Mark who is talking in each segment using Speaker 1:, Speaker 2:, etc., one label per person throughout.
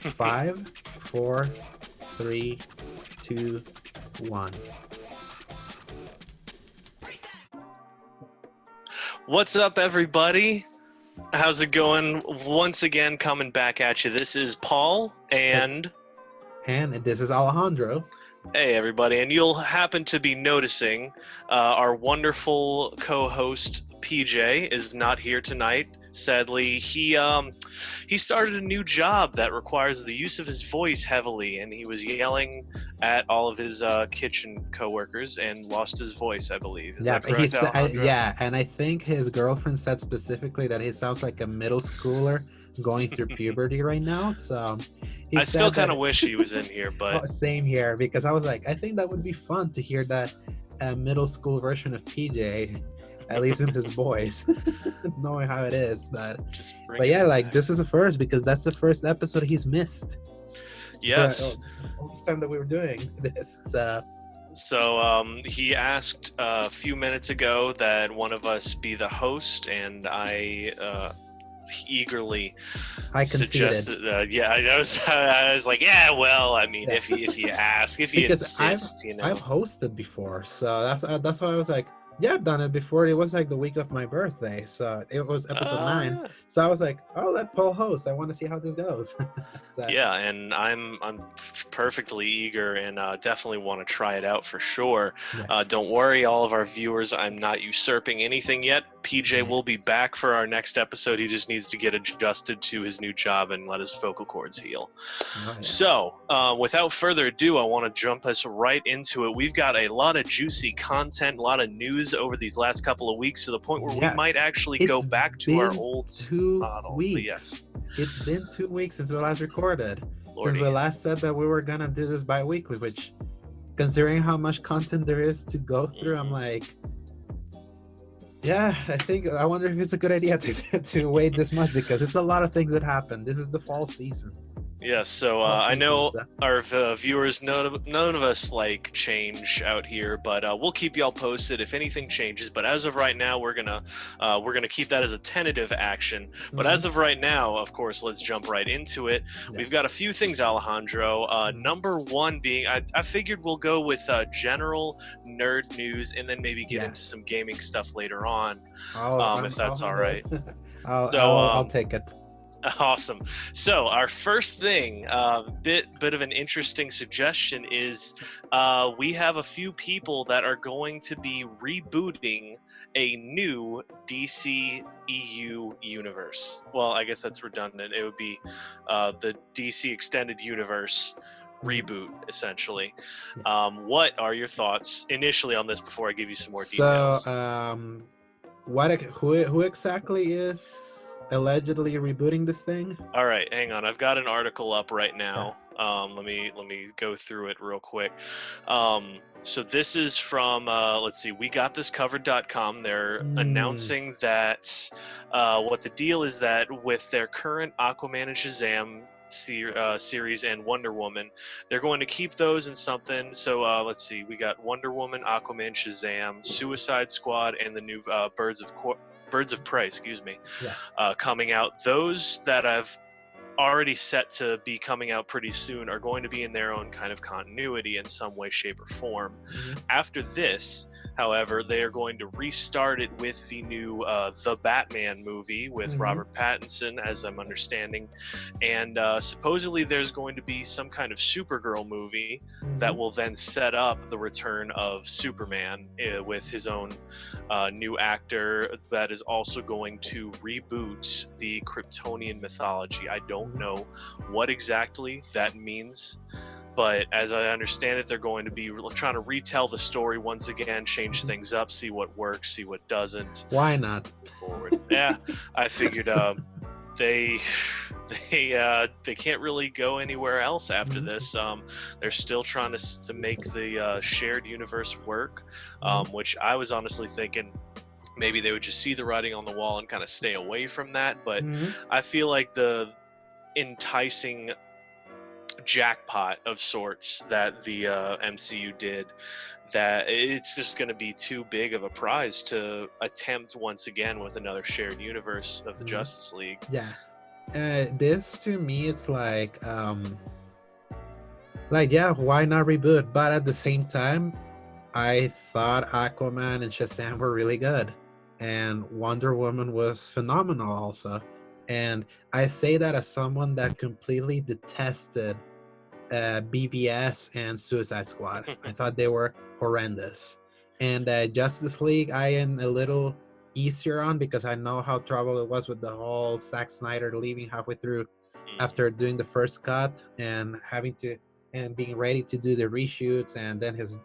Speaker 1: Five, four, three, two, one.
Speaker 2: What's up, everybody? How's it going? Once again, coming back at you. This is Paul, and
Speaker 1: And this is Alejandro.
Speaker 2: hey, everybody. And you'll happen to be noticing our wonderful co-host PJ is not here tonight. Sadly, he started a new job that requires the use of his voice heavily, and he was yelling at all of his kitchen coworkers and lost his voice, I believe. Is that correct, Alejandro?
Speaker 1: Yeah, and I think his girlfriend said specifically that he sounds like a middle schooler going through puberty right now. So
Speaker 2: I still kind of wish he was in here, but
Speaker 1: same here, because I was like, I think that would be fun to hear that middle school version of PJ, at least in his voice, knowing how it is. But yeah, like this is a first because that's the first episode he's missed.
Speaker 2: Yes.
Speaker 1: All this time that we were doing this.
Speaker 2: So he asked a few minutes ago that one of us be the host, and I eagerly suggested. I was like, yeah, well, I mean, if you ask, if you insist,
Speaker 1: I've hosted before, so that's why I was like, yeah, I've done it before. It was like the week of my birthday, so it was episode 9.
Speaker 2: Yeah.
Speaker 1: So I was like, oh, let Paul host. I want to see how this goes.
Speaker 2: Yeah, and I'm perfectly eager and definitely want to try it out for sure. Yeah. Don't worry, all of our viewers, I'm not usurping anything yet. PJ will be back for our next episode. He just needs to get adjusted to his new job and let his vocal cords heal. Oh, yeah. So, without further ado, I want to jump us right into it. We've got a lot of juicy content, a lot of news over these last couple of weeks to the point where we might actually go back to our old
Speaker 1: 2
Speaker 2: model.
Speaker 1: weeks.
Speaker 2: But yes.
Speaker 1: It's been 2 weeks since we last recorded.
Speaker 2: Lordy.
Speaker 1: Since we last said that we were going to do this bi-weekly, which, considering how much content there is to go through, I'm like, yeah, I wonder if it's a good idea to wait this much, because it's a lot of things that happen. This is the fall season.
Speaker 2: Yeah, so I know our viewers, none of us like change out here, but we'll keep y'all posted if anything changes. But as of right now, we're gonna keep that as a tentative action. But as of right now, of course, let's jump right into it. Yeah. We've got a few things, Alejandro. Number one being, I figured we'll go with general nerd news and then maybe get into some gaming stuff later on, if that's all right.
Speaker 1: I'll take it.
Speaker 2: Awesome. So our first thing, bit of an interesting suggestion is we have a few people that are going to be rebooting a new DC EU universe. Well, I guess that's redundant. It would be the DC Extended Universe reboot, essentially. What are your thoughts initially on this before I give you some more details?
Speaker 1: So, who exactly is allegedly rebooting this thing?
Speaker 2: All right, hang on. I've got an article up right now. Let me go through it real quick. So this is from let's see, WeGotThisCovered.com. They're announcing that what the deal is, that with their current Aquaman and Shazam series and Wonder Woman, they're going to keep those in something. So let's see, we got Wonder Woman, Aquaman, Shazam, Suicide Squad, and the new Birds of Prey, coming out. Those that I've already set to be coming out pretty soon are going to be in their own kind of continuity in some way, shape, or form. After this, however, they are going to restart it with the new The Batman movie with Robert Pattinson, as I'm understanding. And supposedly there's going to be some kind of Supergirl movie that will then set up the return of Superman with his own new actor that is also going to reboot the Kryptonian mythology. I don't know what exactly that means, but as I understand it, they're going to be trying to retell the story once again, change things up, see what works, see what doesn't.
Speaker 1: Why not?
Speaker 2: Forward. Yeah, I figured they can't really go anywhere else after this. They're still trying to make the shared universe work, which I was honestly thinking maybe they would just see the writing on the wall and kind of stay away from that. But I feel like the enticing jackpot of sorts that the MCU did, that it's just going to be too big of a prize to attempt once again with another shared universe of the Justice League.
Speaker 1: Yeah. This to me, it's like yeah, why not reboot? But at the same time, I thought Aquaman and Shazam were really good, and Wonder Woman was phenomenal also. And I say that as someone that completely detested BBS and Suicide Squad. I thought they were horrendous. And Justice League, I am a little easier on because I know how trouble it was with the whole Zack Snyder leaving halfway through after doing the first cut and having to and being ready to do the reshoots, and then his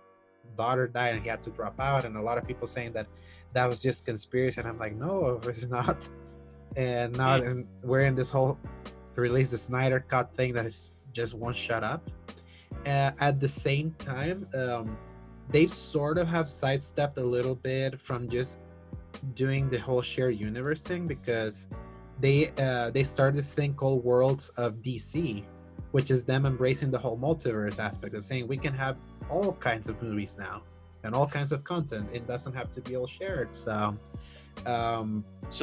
Speaker 1: daughter died and he had to drop out, and a lot of people saying that that was just conspiracy, and I'm like, no, it's not. And now we're in this whole release the Snyder cut thing that is just won't shut up. At the same time, they sort of have sidestepped a little bit from just doing the whole shared universe thing, because they started this thing called Worlds of DC, which is them embracing the whole multiverse aspect of saying we can have all kinds of movies now and all kinds of content. It doesn't have to be all shared. So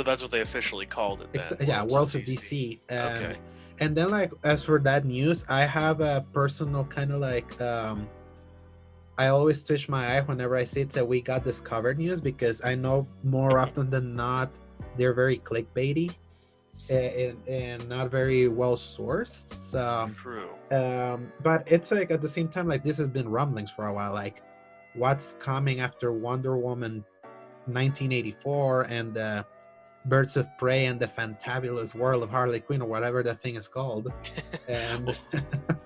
Speaker 2: that's what they officially called it then,
Speaker 1: yeah, Worlds of DC.
Speaker 2: Okay.
Speaker 1: And then, like, as for that news, I have a personal kind of like I always twitch my eye whenever I see it that we got this covered news, because I know more often than not they're very clickbaity and not very well sourced. So
Speaker 2: true.
Speaker 1: But it's like at the same time, like, this has been rumblings for a while, like what's coming after Wonder Woman 1984 and Birds of Prey and the Fantabulous World of Harley Quinn, or whatever that thing is called. And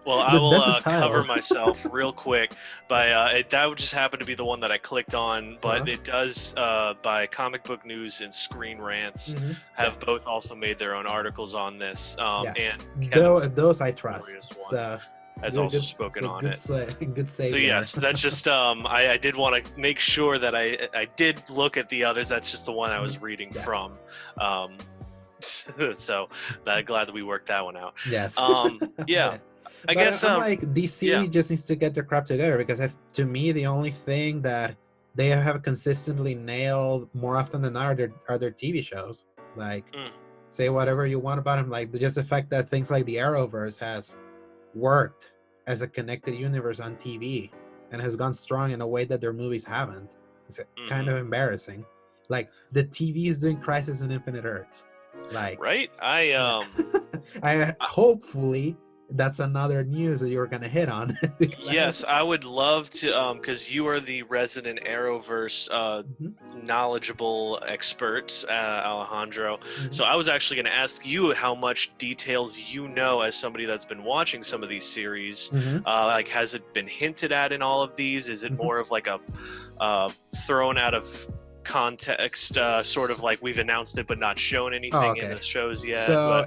Speaker 2: well, I will cover myself real quick by that would just happen to be the one that I clicked on, but it does by Comic Book News and Screen Rants have both also made their own articles on this. And
Speaker 1: those I trust.
Speaker 2: Has also spoken on it.
Speaker 1: Good save.
Speaker 2: So yes, that's just I did want to make sure that I did look at the others. That's just the one I was reading from. So glad that we worked that one out.
Speaker 1: Yes.
Speaker 2: Yeah. I guess
Speaker 1: I'm like DC just needs to get their crap together, because to me the only thing that they have consistently nailed more often than not are their TV shows. Like say whatever you want about them, like just the fact that things like the Arrowverse has worked as a connected universe on TV and has gone strong in a way that their movies haven't. It's kind of embarrassing. Like the TV is doing Crisis on Infinite Earths. Like
Speaker 2: right? I
Speaker 1: hopefully that's another news that you're gonna hit on.
Speaker 2: Yes, I would love to, because you are the resident Arrowverse knowledgeable expert, Alejandro. So I was actually going to ask you how much details you know as somebody that's been watching some of these series. Like, has it been hinted at in all of these? Is it more of like a thrown out of context, sort of like we've announced it but not shown anything in the shows yet?
Speaker 1: So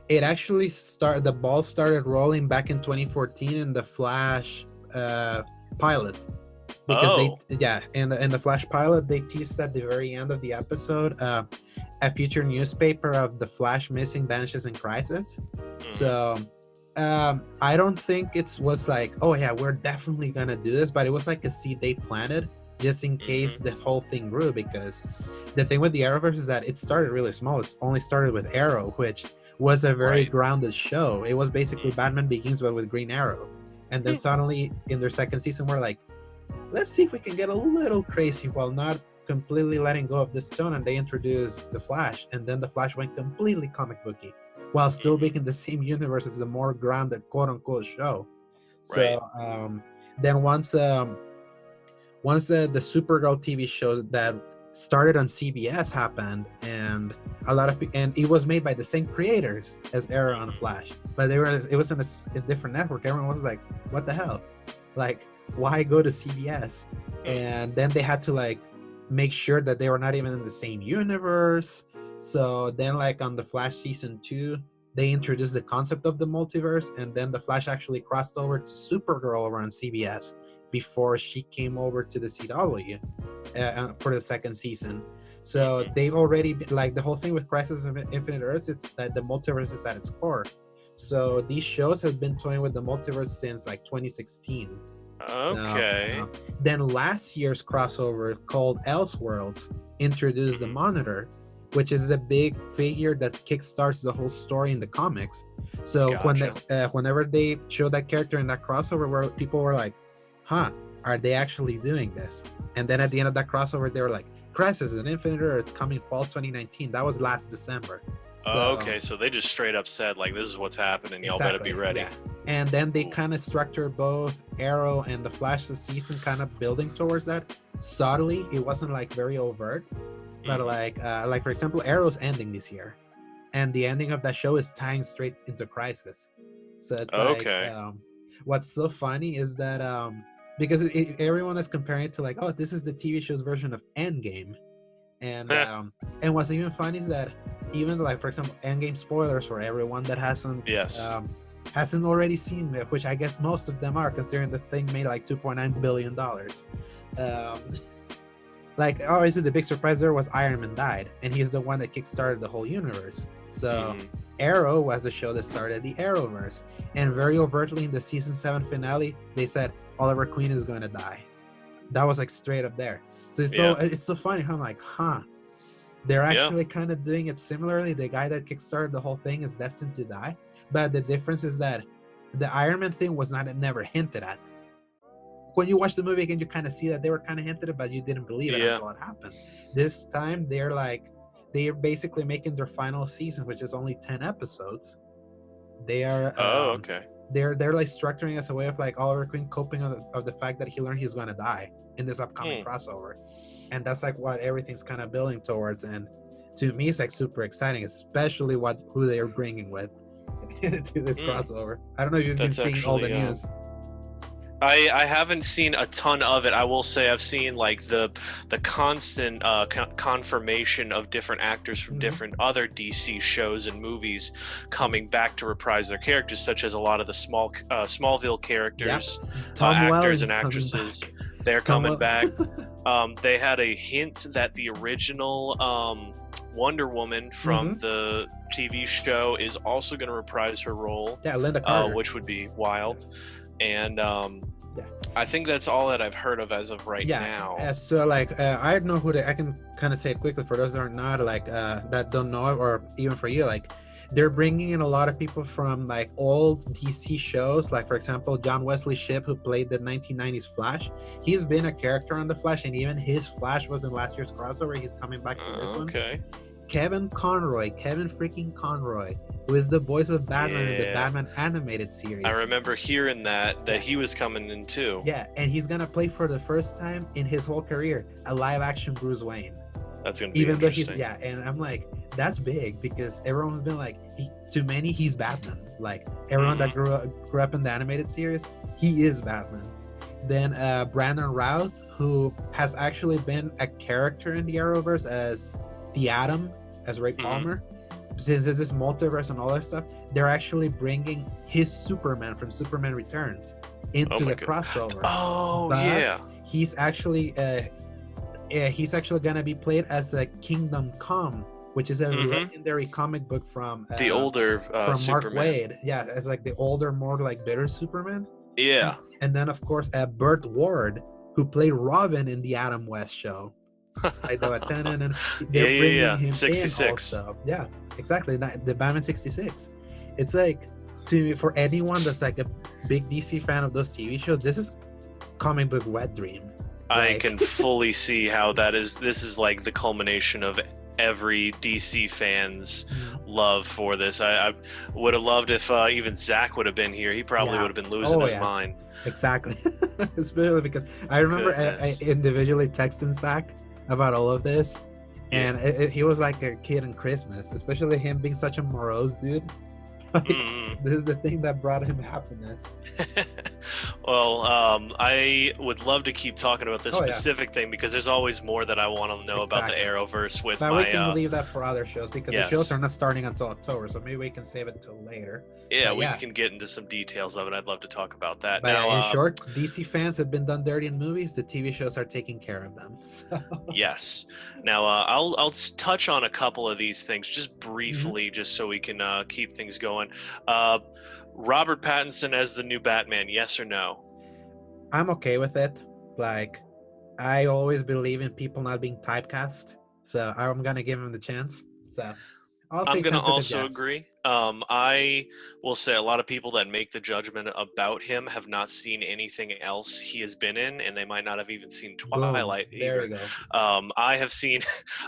Speaker 1: it actually the ball started rolling back in 2014 in the Flash pilot, because in the Flash pilot they teased at the very end of the episode a future newspaper of the Flash missing, vanishes, and crisis. So I don't think it was like, oh yeah, we're definitely gonna do this, but it was like a seed they planted just in case the whole thing grew, because the thing with the Arrowverse is that it started really small. It only started with Arrow, which was a very grounded show. It was basically Batman Begins but with Green Arrow. And then suddenly in their second season we're like, let's see if we can get a little crazy while not completely letting go of this tone, and they introduced the Flash, and then the Flash went completely comic booky while still being in the same universe as the more grounded quote-unquote show. So then once the Supergirl TV show that started on CBS happened, and and it was made by the same creators as Arrow and Flash, but it was in a different network. Everyone was like, what the hell, like, why go to CBS? And then they had to like make sure that they were not even in the same universe. So then, like, on the Flash season 2, they introduced the concept of the multiverse, and then the Flash actually crossed over to Supergirl over on CBS before she came over to the CW for the second season. So they've already like the whole thing with Crisis of Infinite Earths, it's that the multiverse is at its core. So these shows have been toying with the multiverse since like 2016.
Speaker 2: Okay.
Speaker 1: Then last year's crossover called Elseworlds introduced the Monitor, which is the big figure that kickstarts the whole story in the comics. So whenever they showed that character in that crossover, where people were like, "Huh, are they actually doing this?" And then at the end of that crossover, they were like, "Crisis on Infinite Earths, it's coming fall 2019." That was last December. So,
Speaker 2: okay, so they just straight up said like, "This is what's happening. Y'all better be ready."
Speaker 1: Yeah. And then they kind of structured both Arrow and the Flash this season, kind of building towards that subtly. It wasn't like very overt, but like for example, Arrow's ending this year, and the ending of that show is tying straight into Crisis. So it's what's so funny is that because everyone is comparing it to like, oh, this is the TV show's version of Endgame, and what's even funny is that even like, for example, Endgame spoilers for everyone that hasn't already seen it, which I guess most of them are, considering the thing made like $2.9 billion. Like, obviously the big surprise there was Iron Man died, and he's the one that kickstarted the whole universe. So Arrow was the show that started the Arrowverse, and very overtly in the season 7 finale, they said Oliver Queen is going to die. That was like straight up there. So it's so funny how I'm like, they're actually kind of doing it similarly. The guy that kickstarted the whole thing is destined to die, but the difference is that the Iron Man thing was never hinted at. When you watch the movie again, you kind of see that they were kind of hinted at, but you didn't believe it until it happened. This time, they're basically making their final season, which is only 10 episodes. They are they're like structuring as a way of like Oliver Queen coping of the fact that he learned he's going to die in this upcoming crossover, and that's like what everything's kind of building towards. And to me, it's like super exciting, especially who they are bringing with to this crossover. I don't know if you've been seeing all the news.
Speaker 2: I haven't seen a ton of it. I will say I've seen like the constant confirmation of different actors from different other DC shows and movies coming back to reprise their characters, such as a lot of the Smallville characters, actors and actresses. They're coming back. They had a hint that the original Wonder Woman from the TV show is also going to reprise her role.
Speaker 1: Yeah, Linda Carter.
Speaker 2: Which would be wild. And I think that's all that I've heard of as of right now.
Speaker 1: So like I know who I can kind of say it quickly for those that are not like that don't know it, or even for you, like they're bringing in a lot of people from like old DC shows. Like for example, John Wesley Shipp, who played the 1990s Flash. He's been a character on the Flash, and even his Flash was in last year's crossover. He's coming back to this one. Kevin freaking Conroy, who is the voice of Batman in the Batman animated series.
Speaker 2: I remember hearing that he was coming in too.
Speaker 1: Yeah, and he's gonna play for the first time in his whole career a live action Bruce Wayne.
Speaker 2: That's gonna be interesting.
Speaker 1: And I'm like, that's big, because everyone's been like, to many, he's Batman. Like everyone that grew up in the animated series, he is Batman. Then Brandon Routh, who has actually been a character in the Arrowverse as the Atom, as Ray Palmer. Since there's this multiverse and all that stuff, they're actually bringing his Superman from Superman Returns into the crossover. He's actually gonna be played as a Kingdom Come, which is a legendary comic book from
Speaker 2: the older
Speaker 1: from
Speaker 2: Superman.
Speaker 1: Mark Waid. Yeah, it's like the older, more like bitter Superman.
Speaker 2: Yeah.
Speaker 1: And then of course Burt Ward, who played Robin in the Adam West show. Like they're bringing him 66. In also. Yeah, exactly. The Batman 66. It's like, to me, for anyone that's like a big DC fan of those TV shows, this is comic book wet dream.
Speaker 2: I can fully see how that is. This is like the culmination of every DC fan's love for this. I would have loved if even Zach would have been here. He probably would have been losing his mind.
Speaker 1: Exactly. Especially because I remember I individually texting Zach about all of this, and he was like a kid in Christmas, especially him being such a morose dude. Like, this is the thing that brought him happiness.
Speaker 2: Well, I would love to keep talking about this
Speaker 1: Oh yeah,
Speaker 2: specific thing because there's always more that I want to know about the
Speaker 1: exactly.
Speaker 2: Arrowverse with
Speaker 1: But we can
Speaker 2: my.
Speaker 1: leave that for other shows because the shows are
Speaker 2: Yes.
Speaker 1: not starting until October, so maybe we can save it till later.
Speaker 2: Yeah,
Speaker 1: But
Speaker 2: we
Speaker 1: yeah,
Speaker 2: can get into some details of it. I'd love to talk about that.
Speaker 1: but yeah,
Speaker 2: Now,
Speaker 1: in short, DC fans have been done dirty in movies. The TV shows are taking care of them. So.
Speaker 2: yes. Now, I'll touch on a couple of these things just
Speaker 1: Mhm.
Speaker 2: briefly, just so we can keep things going. Robert Pattinson as the new Batman, yes or no?
Speaker 1: I'm okay with it. Like, I always believe in people not being typecast, so I'm gonna give him the chance. So I'll
Speaker 2: I'm
Speaker 1: say
Speaker 2: gonna
Speaker 1: tentative
Speaker 2: also
Speaker 1: yes.
Speaker 2: agree. I will say a lot of people that make the judgment about him have not seen anything else he has been in, and they might not have even seen
Speaker 1: Boom.
Speaker 2: Twilight
Speaker 1: There
Speaker 2: either.
Speaker 1: you go.
Speaker 2: I have seen,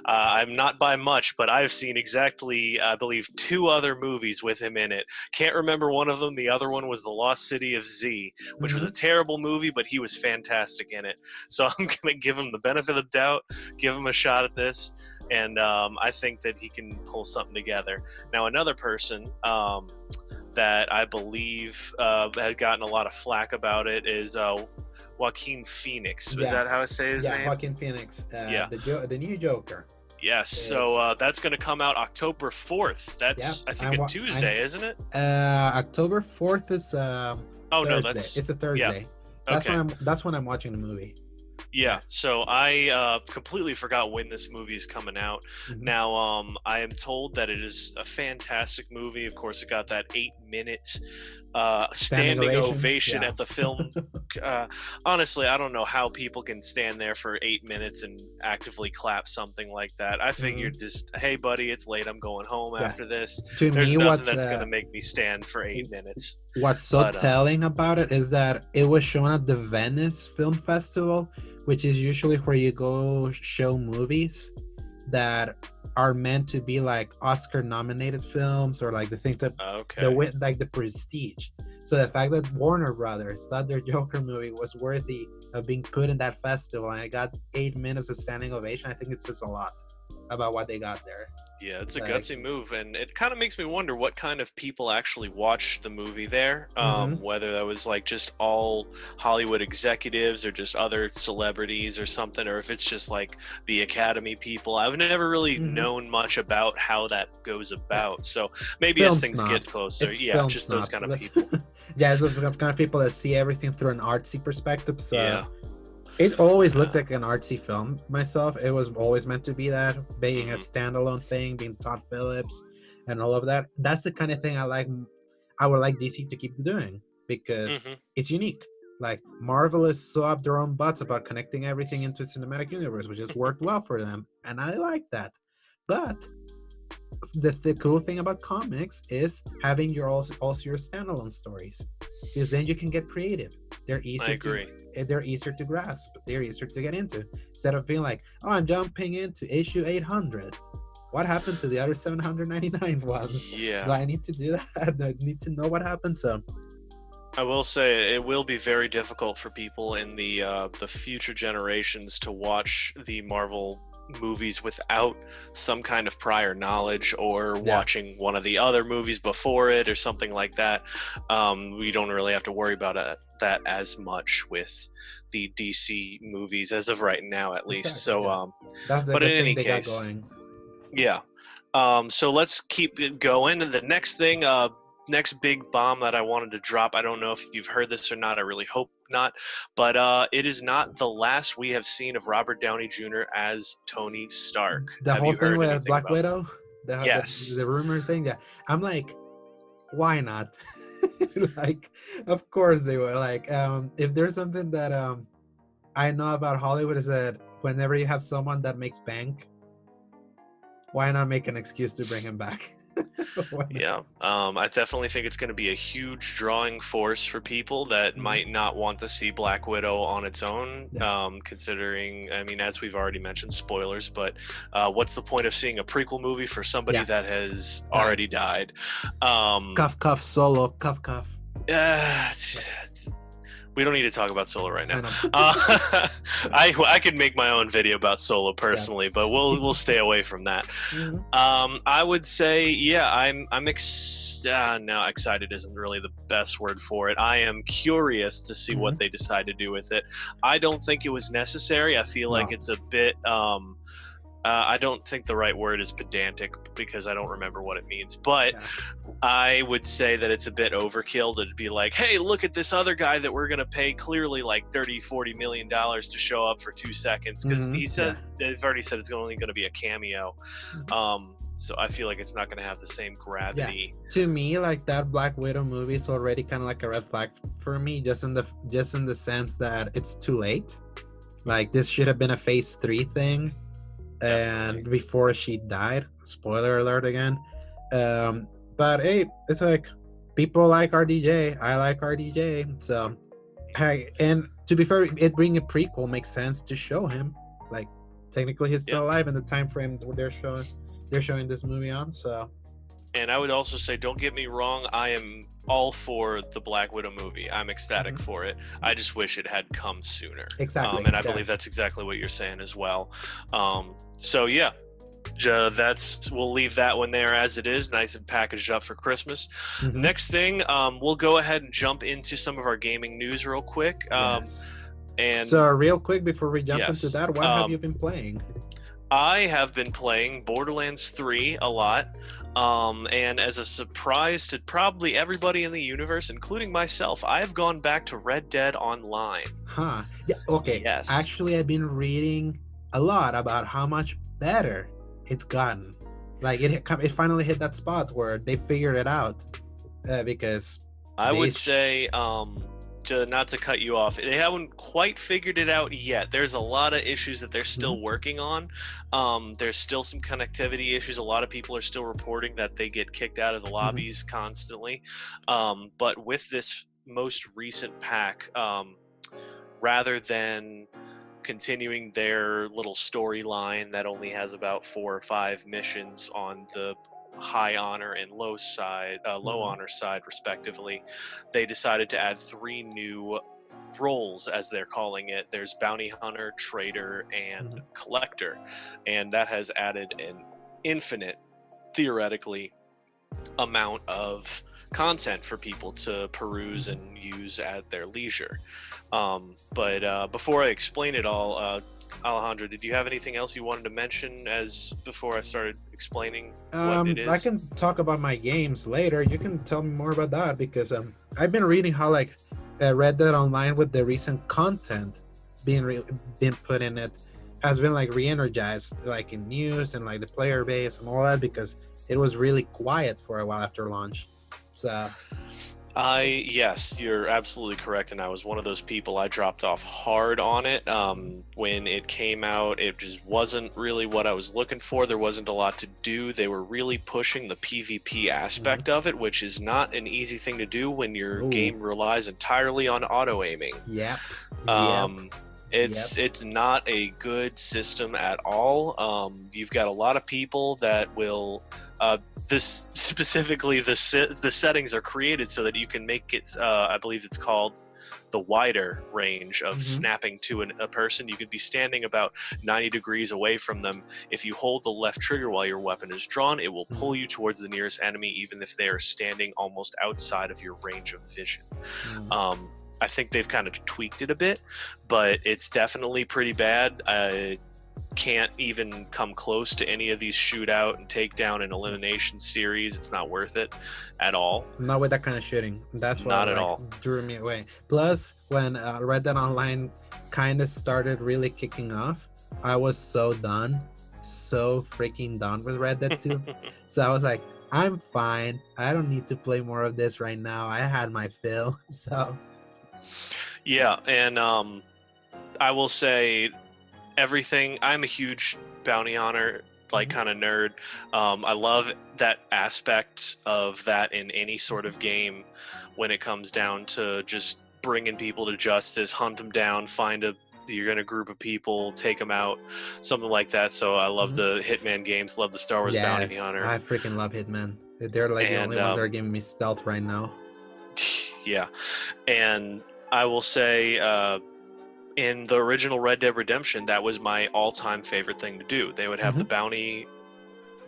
Speaker 2: I'm not by much, but I've seen exactly, I believe, 2 other movies with him in it. Can't remember one of them. The other one was The Lost City of Z, which was a
Speaker 1: Mhm.
Speaker 2: terrible movie, but he was fantastic in it. So I'm gonna give him the benefit of the doubt, give him a shot at this, and I think that he can pull something together. Now, another person that I believe has gotten a lot of flack about it is Joaquin Phoenix. Was
Speaker 1: Yeah.
Speaker 2: that how I say his
Speaker 1: Yeah,
Speaker 2: name?
Speaker 1: Joaquin Phoenix,
Speaker 2: Yeah.
Speaker 1: the new Joker.
Speaker 2: Yes. So that's going to come out October 4th. That's, I think, a Tuesday, isn't it?
Speaker 1: October 4th is
Speaker 2: Oh,
Speaker 1: Thursday.
Speaker 2: no, that's.
Speaker 1: It's a Thursday.
Speaker 2: Yeah. Okay.
Speaker 1: That's when I'm watching the movie.
Speaker 2: Yeah, so I completely forgot when this movie is coming out.
Speaker 1: Mhm.
Speaker 2: Now, I am told that it is a fantastic movie. Of course, it got that 8-minute standing ovation
Speaker 1: Yeah.
Speaker 2: at the film. Honestly, I don't know how people can stand there for 8 minutes and actively clap something like that. I figured just, hey, buddy, it's late. I'm going home
Speaker 1: Yeah.
Speaker 2: after this.
Speaker 1: To
Speaker 2: There's
Speaker 1: me,
Speaker 2: nothing that's going to make me stand for 8 minutes.
Speaker 1: What's so telling about it is that it was shown at the Venice Film Festival, which is usually where you go show movies that are meant to be like Oscar nominated films or like the things that like the prestige. So the fact that Warner Brothers thought their Joker movie was worthy of being put in that festival and it got 8 minutes of standing ovation, I think it says a lot about what they got there.
Speaker 2: Yeah, it's a gutsy move, and it kind of makes me wonder what kind of people actually watched the movie there. Whether that was like just all Hollywood executives or just other celebrities or something, or if it's just like the Academy people. I've never really known much about how that goes about. So maybe
Speaker 1: Film
Speaker 2: as things get closer, just those kind of people.
Speaker 1: Yeah, it's those kind of people that see everything through an artsy perspective. So
Speaker 2: yeah.
Speaker 1: It always looked like an artsy film myself. It was always meant to be that, being a standalone thing, being Todd Phillips and all of that. That's the kind of thing I would like DC to keep doing because it's unique. Like Marvel is so up their own butts about connecting everything into a cinematic universe, which has worked well for them. And I like that. But the cool thing about comics is having your also your standalone stories. Because then you can get creative. They're easier to grasp. They're easier to get into. Instead of being like, oh, I'm jumping into issue 800. What happened to the other 799 ones?
Speaker 2: Yeah.
Speaker 1: Do I need to do that? Do I need to know what happened? So
Speaker 2: I will say it will be very difficult for people in the future generations to watch the Marvel movies without some kind of prior knowledge or watching one of the other movies before it or something like that. We don't really have to worry about that as much with the DC movies as of right now, at least. So,
Speaker 1: that's the
Speaker 2: but
Speaker 1: good
Speaker 2: in any
Speaker 1: thing they
Speaker 2: case,
Speaker 1: got going.
Speaker 2: Yeah. So let's keep it going. The next thing, next big bomb that I wanted to drop, I don't know if you've heard this or not, I really hope not, but it is not the last we have seen of Robert Downey Jr. as Tony Stark.
Speaker 1: The whole thing with Black Widow?
Speaker 2: Yes.
Speaker 1: The rumor thing? Yeah. I'm like, why not? Like, of course they will. Like, if there's something that I know about Hollywood is that whenever you have someone that makes bank, why not make an excuse to bring him back?
Speaker 2: Yeah, I definitely think it's going to be a huge drawing force for people that might not want to see Black Widow on its own, considering, I mean, as we've already mentioned, spoilers, but what's the point of seeing a prequel movie for somebody that has already died?
Speaker 1: Cuff, Solo, cuff.
Speaker 2: We don't need to talk about Solo right now.
Speaker 1: I know.
Speaker 2: I could make my own video about Solo personally, but we'll stay away from that. I would say, yeah, no, excited isn't really the best word for it. I am curious to see what they decide to do with it. I don't think it was necessary. I feel like it's a bit. I don't think the right word is pedantic because I don't remember what it means, but I would say that it's a bit overkill to be like, hey, look at this other guy that we're going to pay clearly like $30-40 million to show up for 2 seconds, because he said they've already said it's only going to be a cameo. So I feel like it's not going to have the same gravity.
Speaker 1: To me, like, that Black Widow movie is already kind of like a red flag for me, just in the sense that it's too late. Like, this should have been a phase 3 thing. Definitely. And before she died, spoiler alert again. But hey, it's like, people like RDJ, I like RDJ, so and to be fair, it being a prequel makes sense to show him. Like, technically he's still alive in the time frame they're showing this movie on. So, and
Speaker 2: I would also say, don't get me wrong, I am all for the Black Widow movie. I'm ecstatic for it. I just wish it had come sooner.
Speaker 1: Exactly.
Speaker 2: And I believe that's exactly what you're saying as well. So yeah, we'll leave that one there as it is, nice and packaged up for Christmas. Next thing, we'll go ahead and jump into some of our gaming news real quick. And
Speaker 1: so real quick before we jump into that, what have you been playing?
Speaker 2: I have been playing Borderlands 3 a lot, and as a surprise to probably everybody in the universe, including myself, I have gone back to Red Dead Online.
Speaker 1: Yeah, okay.
Speaker 2: Yes.
Speaker 1: Actually, I've been reading a lot about how much better it's gotten. Like, it finally hit that spot where they figured it out, because
Speaker 2: I would say, not to cut you off, they haven't quite figured it out yet. There's a lot of issues that they're still working on. There's still some connectivity issues. A lot of people are still reporting that they get kicked out of the lobbies constantly. But with this most recent pack, rather than continuing their little storyline that only has about 4 or 5 missions on the high honor and low honor side respectively, they decided to add 3 new roles, as they're calling it. There's bounty hunter, trader, and collector, and that has added an infinite, theoretically, amount of content for people to peruse and use at their leisure. But before I explain it all, Alejandro, did you have anything else you wanted to mention before I started explaining what it is?
Speaker 1: I can talk about my games later. You can tell me more about that, because I've been reading how, like, Red Dead Online, with the recent content being put in it, has been like re-energized, like in news and like the player base and all that, because it was really quiet for a while after launch. So
Speaker 2: yes, you're absolutely correct, and I was one of those people. I dropped off hard on it when it came out. It just wasn't really what I was looking for. There wasn't a lot to do. They were really pushing the PvP aspect of it, which is not an easy thing to do when your game relies entirely on auto aiming. It's not a good system at all. You've got a lot of people that will this specifically the settings are created so that you can make it I believe it's called the wider range of snapping to a person. You could be standing about 90 degrees away from them. If you hold the left trigger while your weapon is drawn, it will pull you towards the nearest enemy, even if they are standing almost outside of your range of vision. I think they've kind of tweaked it a bit, but it's definitely pretty bad. I can't even come close to any of these shootout and takedown and elimination series. It's not worth it at all.
Speaker 1: Not with that kind of shooting. That's what drew me away. Plus, when Red Dead Online kind of started really kicking off, I was so freaking done with Red Dead 2. So I was like, I'm fine. I don't need to play more of this right now. I had my fill. So
Speaker 2: yeah, and I will say everything. I'm a huge bounty hunter kind of nerd. I love that aspect of that in any sort of game when it comes down to just bringing people to justice, hunt them down, you're in a group of people, take them out, something like that. So I love the Hitman games, love the Star Wars Bounty Hunter.
Speaker 1: I freaking love Hitman. They're like the only ones that are giving me stealth right now.
Speaker 2: Yeah, and I will say, in the original Red Dead Redemption, that was my all-time favorite thing to do. They would have the bounty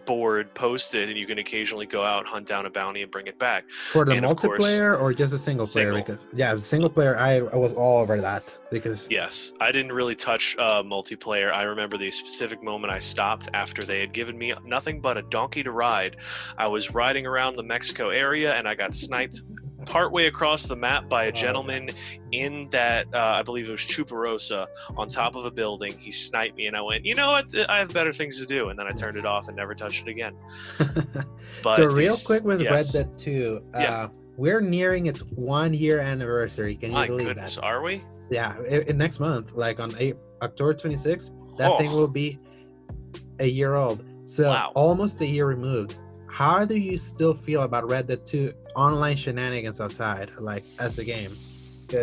Speaker 2: board posted, and you can occasionally go out, hunt down a bounty, and bring it back.
Speaker 1: For the
Speaker 2: And of course,
Speaker 1: multiplayer or just a single player? Because single player, I was all over that. Because
Speaker 2: yes, I didn't really touch multiplayer. I remember the specific moment I stopped after they had given me nothing but a donkey to ride. I was riding around the Mexico area, and I got sniped partway across the map by a gentleman in that, I believe it was Chuparosa, on top of a building. He sniped me, and I went, you know what, I have better things to do, and then I turned it off and never touched it again. But
Speaker 1: so real quick with Red Dead 2, we're nearing its 1-year anniversary. Can you believe that?
Speaker 2: Are we?
Speaker 1: Yeah, next month, like on October 26th, that thing will be a year old. So almost a year removed. How do you still feel about Red Dead 2 online shenanigans outside, like as a game?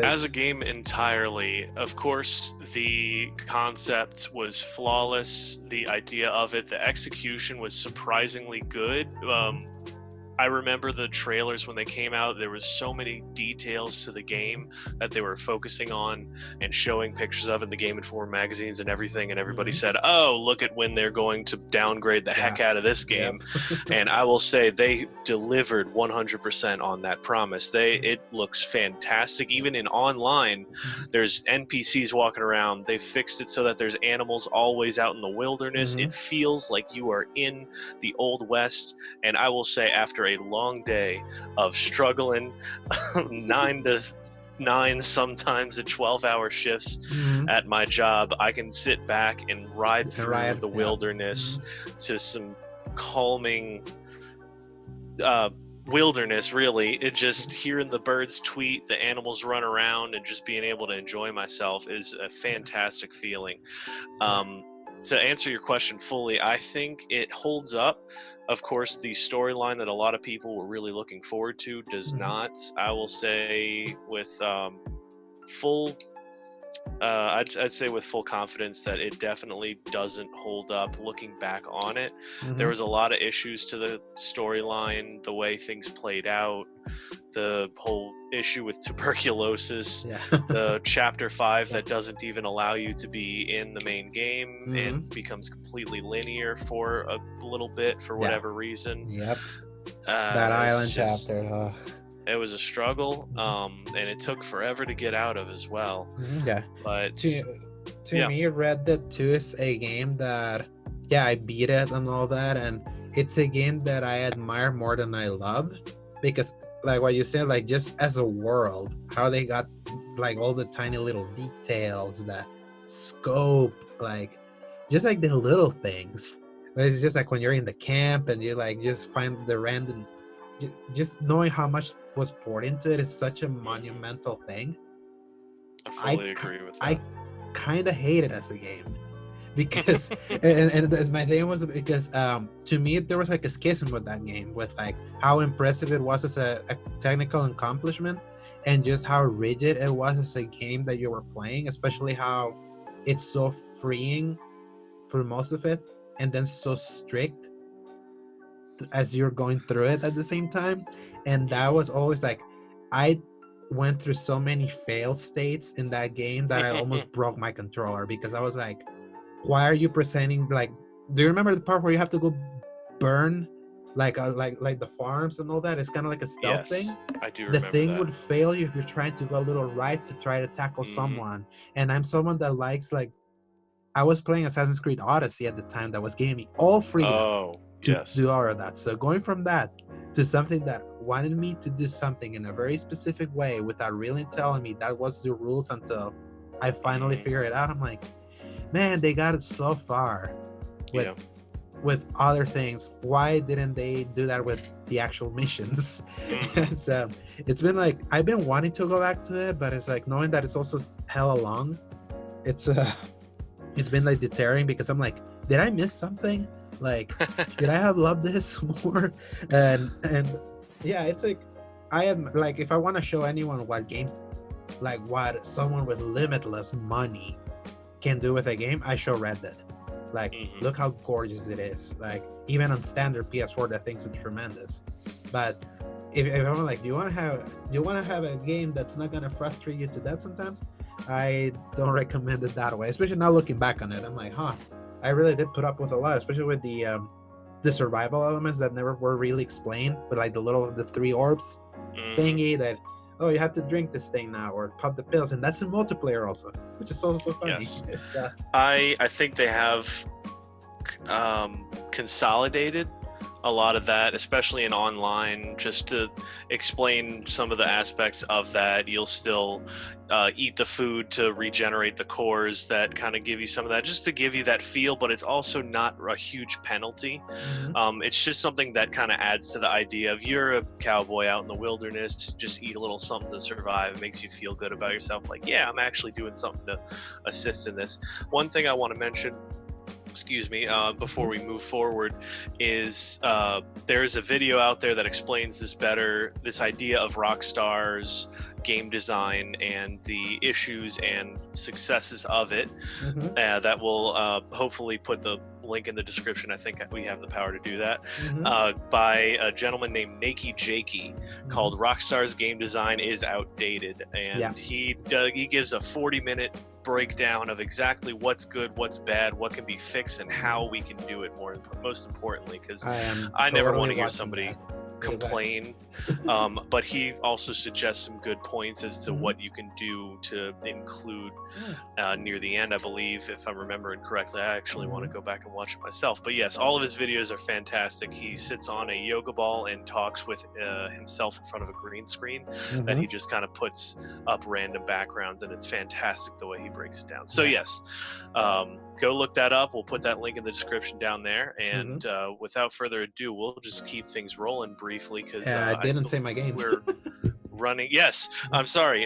Speaker 2: As a game entirely, of course, the concept was flawless. The idea of it, the execution was surprisingly good. I remember the trailers when they came out. There was so many details to the game that they were focusing on and showing pictures of in the Game Informer magazines and everything. And everybody said, "Oh, look at when they're going to downgrade the heck out of this game." And I will say they delivered 100% on that promise. It looks fantastic. Even in online, there's NPCs walking around. They fixed it so that there's animals always out in the wilderness. It feels like you are in the Old West. And I will say, after a long day of struggling 9 to 9, sometimes at 12-hour shifts at my job, I can sit back and ride through the wilderness to some calming wilderness, really. It just hearing the birds tweet, the animals run around, and just being able to enjoy myself is a fantastic feeling. To answer your question fully, I think it holds up. Of course, the storyline that a lot of people were really looking forward to does not. I will say with I'd say with full confidence that it definitely doesn't hold up looking back on it. There was a lot of issues to the storyline, the way things played out, the whole issue with tuberculosis, the chapter 5 that doesn't even allow you to be in the main game and becomes completely linear for a little bit for whatever reason.
Speaker 1: That island chapter.
Speaker 2: It was a struggle, and it took forever to get out of as well. But
Speaker 1: to me, Red Dead 2 is a game that, I beat it and all that, and it's a game that I admire more than I love, because like what you said, like just as a world, how they got like all the tiny little details, the scope, like just like the little things. It's just like when you're in the camp and you like just find the random, just knowing how much was poured into it is such a monumental thing.
Speaker 2: I fully agree with that.
Speaker 1: I kind of hate it as a game because and my thing was because to me there was like a schism with that game, with like how impressive it was as a technical accomplishment and just how rigid it was as a game that you were playing, especially how it's so freeing for most of it and then so strict as you're going through it at the same time. And that was always like, I went through so many failed states in that game that I almost broke my controller, because I was like, why are you presenting, like, do you remember the part where you have to go burn like the farms and all that? It's kind of like a stealth thing.
Speaker 2: I do remember
Speaker 1: the thing
Speaker 2: that
Speaker 1: would fail you if you're trying to go a little right to try to tackle someone. And I'm someone that likes, like, I was playing Assassin's Creed Odyssey at the time that was giving me all freedom to do all of that. So going from that to something that wanted me to do something in a very specific way without really telling me that was the rules until I finally figured it out, I'm like, man, they got it so far with other things. Why didn't they do that with the actual missions? So it's been like, I've been wanting to go back to it, but it's like knowing that it's also hella long, it's been like deterring, because I'm like, did I miss something? Like, did I have loved this more? And yeah, it's like, I am like, if I want to show anyone what games, like what someone with limitless money can do with a game, I show Red Dead. Like, look how gorgeous it is. Like, even on standard PS4, that thing's tremendous. But if I'm like, do you want to have a game that's not gonna frustrate you to death sometimes? I don't recommend it that way, especially now looking back on it. I'm like, I really did put up with a lot, especially with the survival elements that never were really explained, but like the three orbs thingy that, oh, you have to drink this thing now or pop the pills, and that's in multiplayer also, which is so funny.
Speaker 2: Yes.
Speaker 1: It's
Speaker 2: I think they have consolidated a lot of that, especially in online, just to explain some of the aspects of that. You'll still eat the food to regenerate the cores that kind of give you some of that, just to give you that feel, but it's also not a huge penalty. It's just something that kind of adds to the idea of you're a cowboy out in the wilderness, just eat a little something to survive. It makes you feel good about yourself, like, yeah, I'm actually doing something to assist in this. One thing I want to mention, before we move forward, is there's a video out there that explains this better, this idea of Rockstar's game design and the issues and successes of it. That will hopefully put the link in the description. I think we have the power to do that. By a gentleman named Nakey Jakey, called Rockstar's Game Design is Outdated, and he gives a 40-minute breakdown of exactly what's good, what's bad, what can be fixed, and how we can do it most importantly, because I never want to hear somebody complain. But he also suggests some good points as to what you can do to include near the end, I believe, if I'm remembering correctly. I actually want to go back and watch it myself. But yes, all of his videos are fantastic. He sits on a yoga ball and talks with himself in front of a green screen that he just kind of puts up random backgrounds, and it's fantastic the way he breaks it down. So yes, go look that up. We'll put that link in the description down there, and without further ado, we'll just keep things rolling briefly, because
Speaker 1: I didn't say my game.
Speaker 2: We're running. Yes, I'm sorry.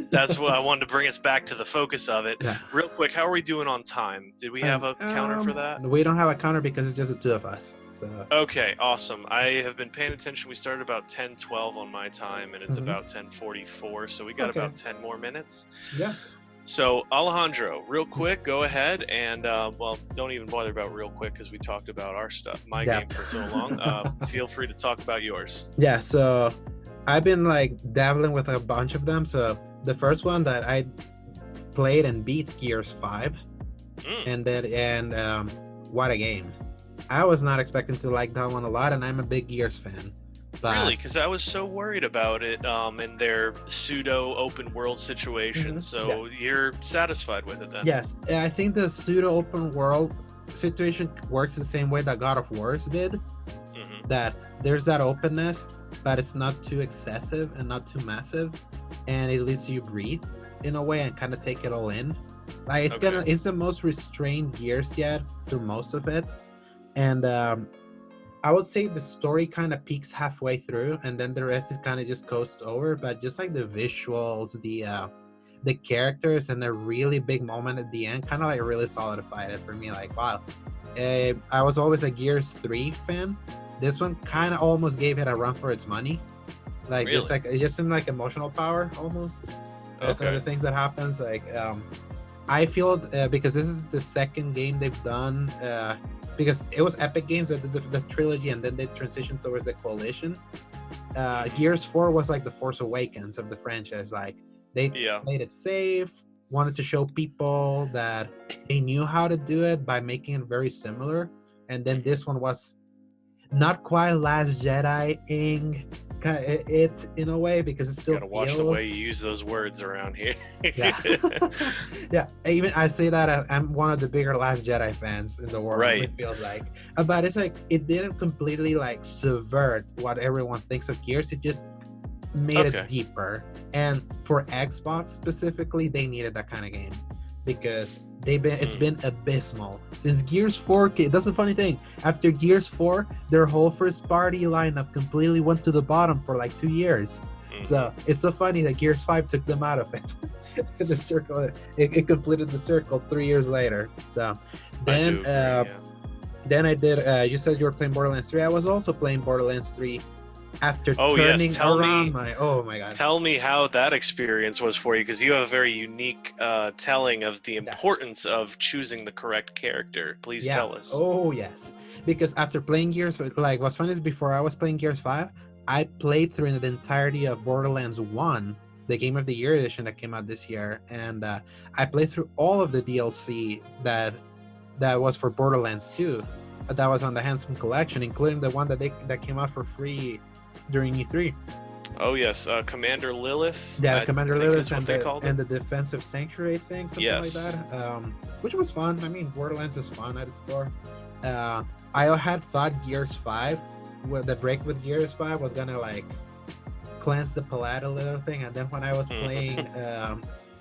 Speaker 2: That's what I wanted to bring us back to the focus of it. Real quick, how are we doing on time? Did we have a counter for that?
Speaker 1: We don't have a counter because it's just the two of us. So
Speaker 2: okay, awesome. I have been paying attention. We started about 10:12 on my time, and it's about 10:44, so we got about 10 more minutes.
Speaker 1: Yeah.
Speaker 2: So Alejandro, real quick, go ahead and well, don't even bother about real quick, because we talked about our stuff, my game, for so long. Feel free to talk about yours.
Speaker 1: Yeah, so I've been like dabbling with a bunch of them. So the first one that I played and beat, Gears 5, and what a game. I was not expecting to like that one a lot, and I'm a big Gears fan. But
Speaker 2: really? Because I was so worried about it in their pseudo open world situation. So you're satisfied with it then?
Speaker 1: Yes, I think the pseudo open world situation works the same way that God of War's did. That there's that openness, but it's not too excessive and not too massive, and it lets you breathe in a way and kind of take it all in. Like it's the most restrained Gears yet through most of it, and I would say the story kind of peaks halfway through, and then the rest is kind of just coast over. But just like the visuals, the characters, and the really big moment at the end, kind of like really solidified it for me. Like, wow, I was always a Gears 3 fan. This one kind of almost gave it a run for its money. Like,
Speaker 2: really?
Speaker 1: Just like it just seemed like emotional power almost. Some of the things that happens, like I feel because this is the second game they've done. Because it was Epic Games that did the trilogy, and then they transitioned towards the Coalition. Gears 4 was like the Force Awakens of the franchise. Like, they played it safe, wanted to show people that they knew how to do it by making it very similar. And then this one was not quite Last Jedi-ing it in a way, because it still
Speaker 2: gotta watch the way you use those words around here.
Speaker 1: Yeah. Even I say that I'm one of the bigger Last Jedi fans in the world.
Speaker 2: Right.
Speaker 1: It feels like, but it's like it didn't completely like subvert what everyone thinks of Gears. It just made it deeper. And for Xbox specifically, they needed that kind of game, because it's been abysmal since Gears 4. That's a funny thing. After Gears 4, their whole first party lineup completely went to the bottom for like 2 years. So it's so funny that Gears 5 took them out of it. The circle, it completed the circle 3 years later. So then I did. You said you were playing Borderlands 3. I was also playing Borderlands 3. After turning around oh my god.
Speaker 2: Tell me how that experience was for you, because you have a very unique telling of the importance of choosing the correct character. Please tell us.
Speaker 1: Oh yes. Because after playing Gears, like what's funny is before I was playing Gears 5, I played through the entirety of Borderlands 1, the Game of the Year edition that came out this year, and I played through all of the DLC that was for Borderlands 2, that was on the Handsome Collection, including the one that came out for free during E3.
Speaker 2: Oh yes, Commander Lilith.
Speaker 1: Yeah, Commander Lilith
Speaker 2: and
Speaker 1: the Defensive Sanctuary thing, something like that. Which was fun. I mean, Borderlands is fun at its core. I had thought Gears 5, the break with Gears 5 was gonna like cleanse the palate a little thing, and then when I was playing,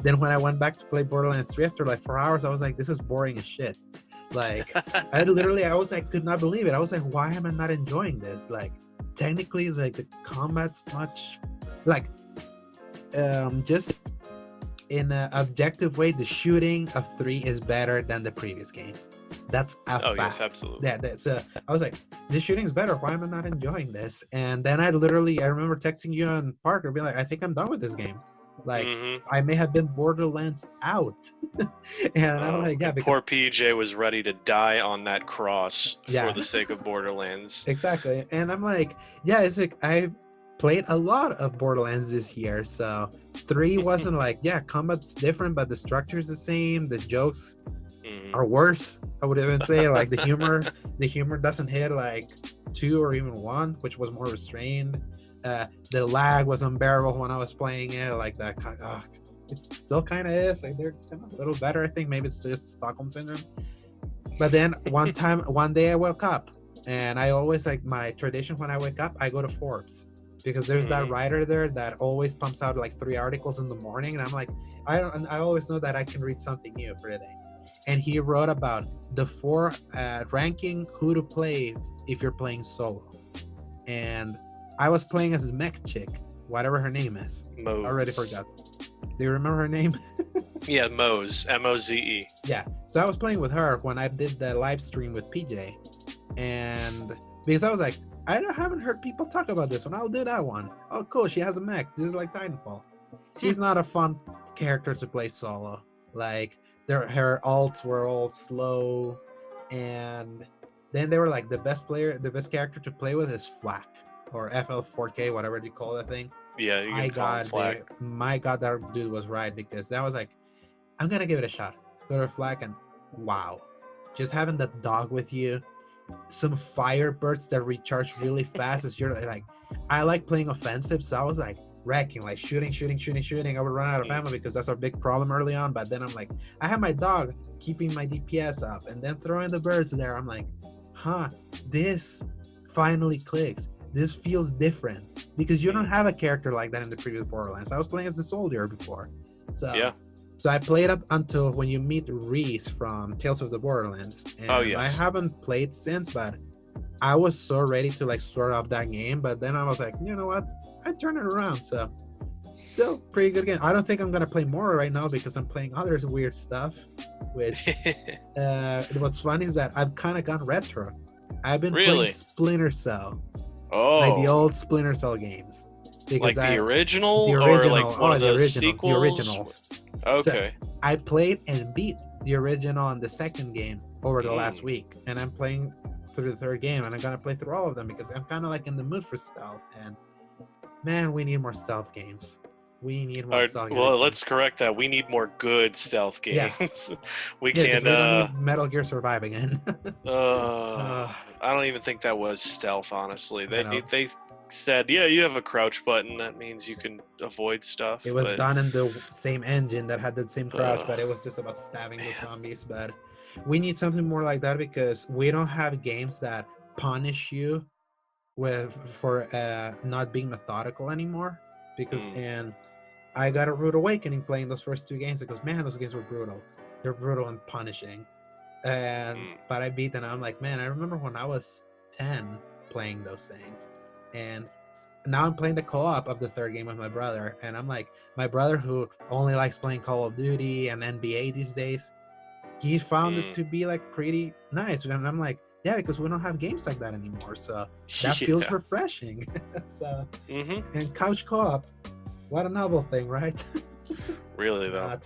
Speaker 1: then when I went back to play Borderlands 3 after like 4 hours, I was like, this is boring as shit. Like, I was like, could not believe it. I was like, why am I not enjoying this? Like, technically, it's like the combat's much like just in an objective way, the shooting of 3 is better than the previous games. That's a fact.
Speaker 2: Yes, absolutely.
Speaker 1: Yeah, I was like, the shooting is better. Why am I not enjoying this? And then I remember texting you on Parker, being like, I think I'm done with this game. Like, I may have been Borderlands out. And I'm like, yeah, because
Speaker 2: poor PJ was ready to die on that cross for the sake of Borderlands.
Speaker 1: Exactly. And I'm like, yeah, it's like I played a lot of Borderlands this year, so 3 wasn't like, yeah, combat's different, but the structure's the same, the jokes are worse, I would even say. Like, the humor doesn't hit like 2 or even 1, which was more restrained. The lag was unbearable when I was playing it, like that. It still kind of is. Like, they're kind of a little better. I think maybe it's just Stockholm syndrome. But then one day I woke up, and I always, like, my tradition when I wake up, I go to Forbes, because there's that writer there that always pumps out like 3 articles in the morning, and I'm like, I always know that I can read something new for the day. And he wrote about the 4 ranking who to play if you're playing solo, and I was playing as a mech chick, whatever her name is.
Speaker 2: Mose.
Speaker 1: Already forgot. Do you remember her name?
Speaker 2: Yeah, Mose. Moze.
Speaker 1: Yeah. So I was playing with her when I did the live stream with PJ, and because I was like, I haven't heard people talk about this one. I'll do that one. Oh, cool. She has a mech. This is like Titanfall. She's not a fun character to play solo. Like, her ults were all slow, and then they were like, the best character to play with is Flak, or FL4K, whatever you call that thing.
Speaker 2: Yeah, you can call him Flak.
Speaker 1: My God, that dude was right, because that was like, I'm gonna give it a shot. Go to Flak, and wow, just having that dog with you, some firebirds that recharge really fast as you're like, I like playing offensive, so I was like wrecking, like shooting. I would run out of ammo because that's our big problem early on. But then I'm like, I have my dog keeping my DPS up, and then throwing the birds there. I'm like, this finally clicks. This feels different, because you don't have a character like that in the previous Borderlands. I was playing as a soldier before, so I played up until when you meet Reese from Tales of the Borderlands, and I haven't played since, but I was so ready to like sort off that game. But then I was like, you know what, I turned it around, so still pretty good game. I don't think I'm gonna play more right now because I'm playing other weird stuff, which what's funny is that I've kind of gone retro. I've been playing Splinter Cell. Like the old Splinter Cell games.
Speaker 2: Like the original, or like one of the sequels?
Speaker 1: The originals.
Speaker 2: Okay.
Speaker 1: So I played and beat the original and the second game over the last week, and I'm playing through the third game, and I'm gonna play through all of them because I'm kind of like in the mood for stealth. And man, we need more stealth games. We need more stealth games.
Speaker 2: Well, let's correct that. We need more good stealth games.
Speaker 1: Yeah.
Speaker 2: we can't.
Speaker 1: We don't need Metal Gear Survive again.
Speaker 2: I don't even think that was stealth. Honestly, they said, yeah, you have a crouch button. That means you can avoid stuff.
Speaker 1: It was done in the same engine that had the same crouch, but it was just about stabbing the zombies. But we need something more like that, because we don't have games that punish you for not being methodical anymore. Because and I got a rude awakening playing those first 2 games, because man, those games were brutal. They're brutal and punishing. And but I beat them. I'm like, man, I remember when I was 10 playing those things. And now I'm playing the co-op of the third game with my brother, and I'm like, my brother, who only likes playing Call of Duty and NBA these days, he found it to be like pretty nice. And I'm like, yeah, because we don't have games like that anymore, so that feels refreshing. So and couch co-op, what a novel thing, right?
Speaker 2: Really though.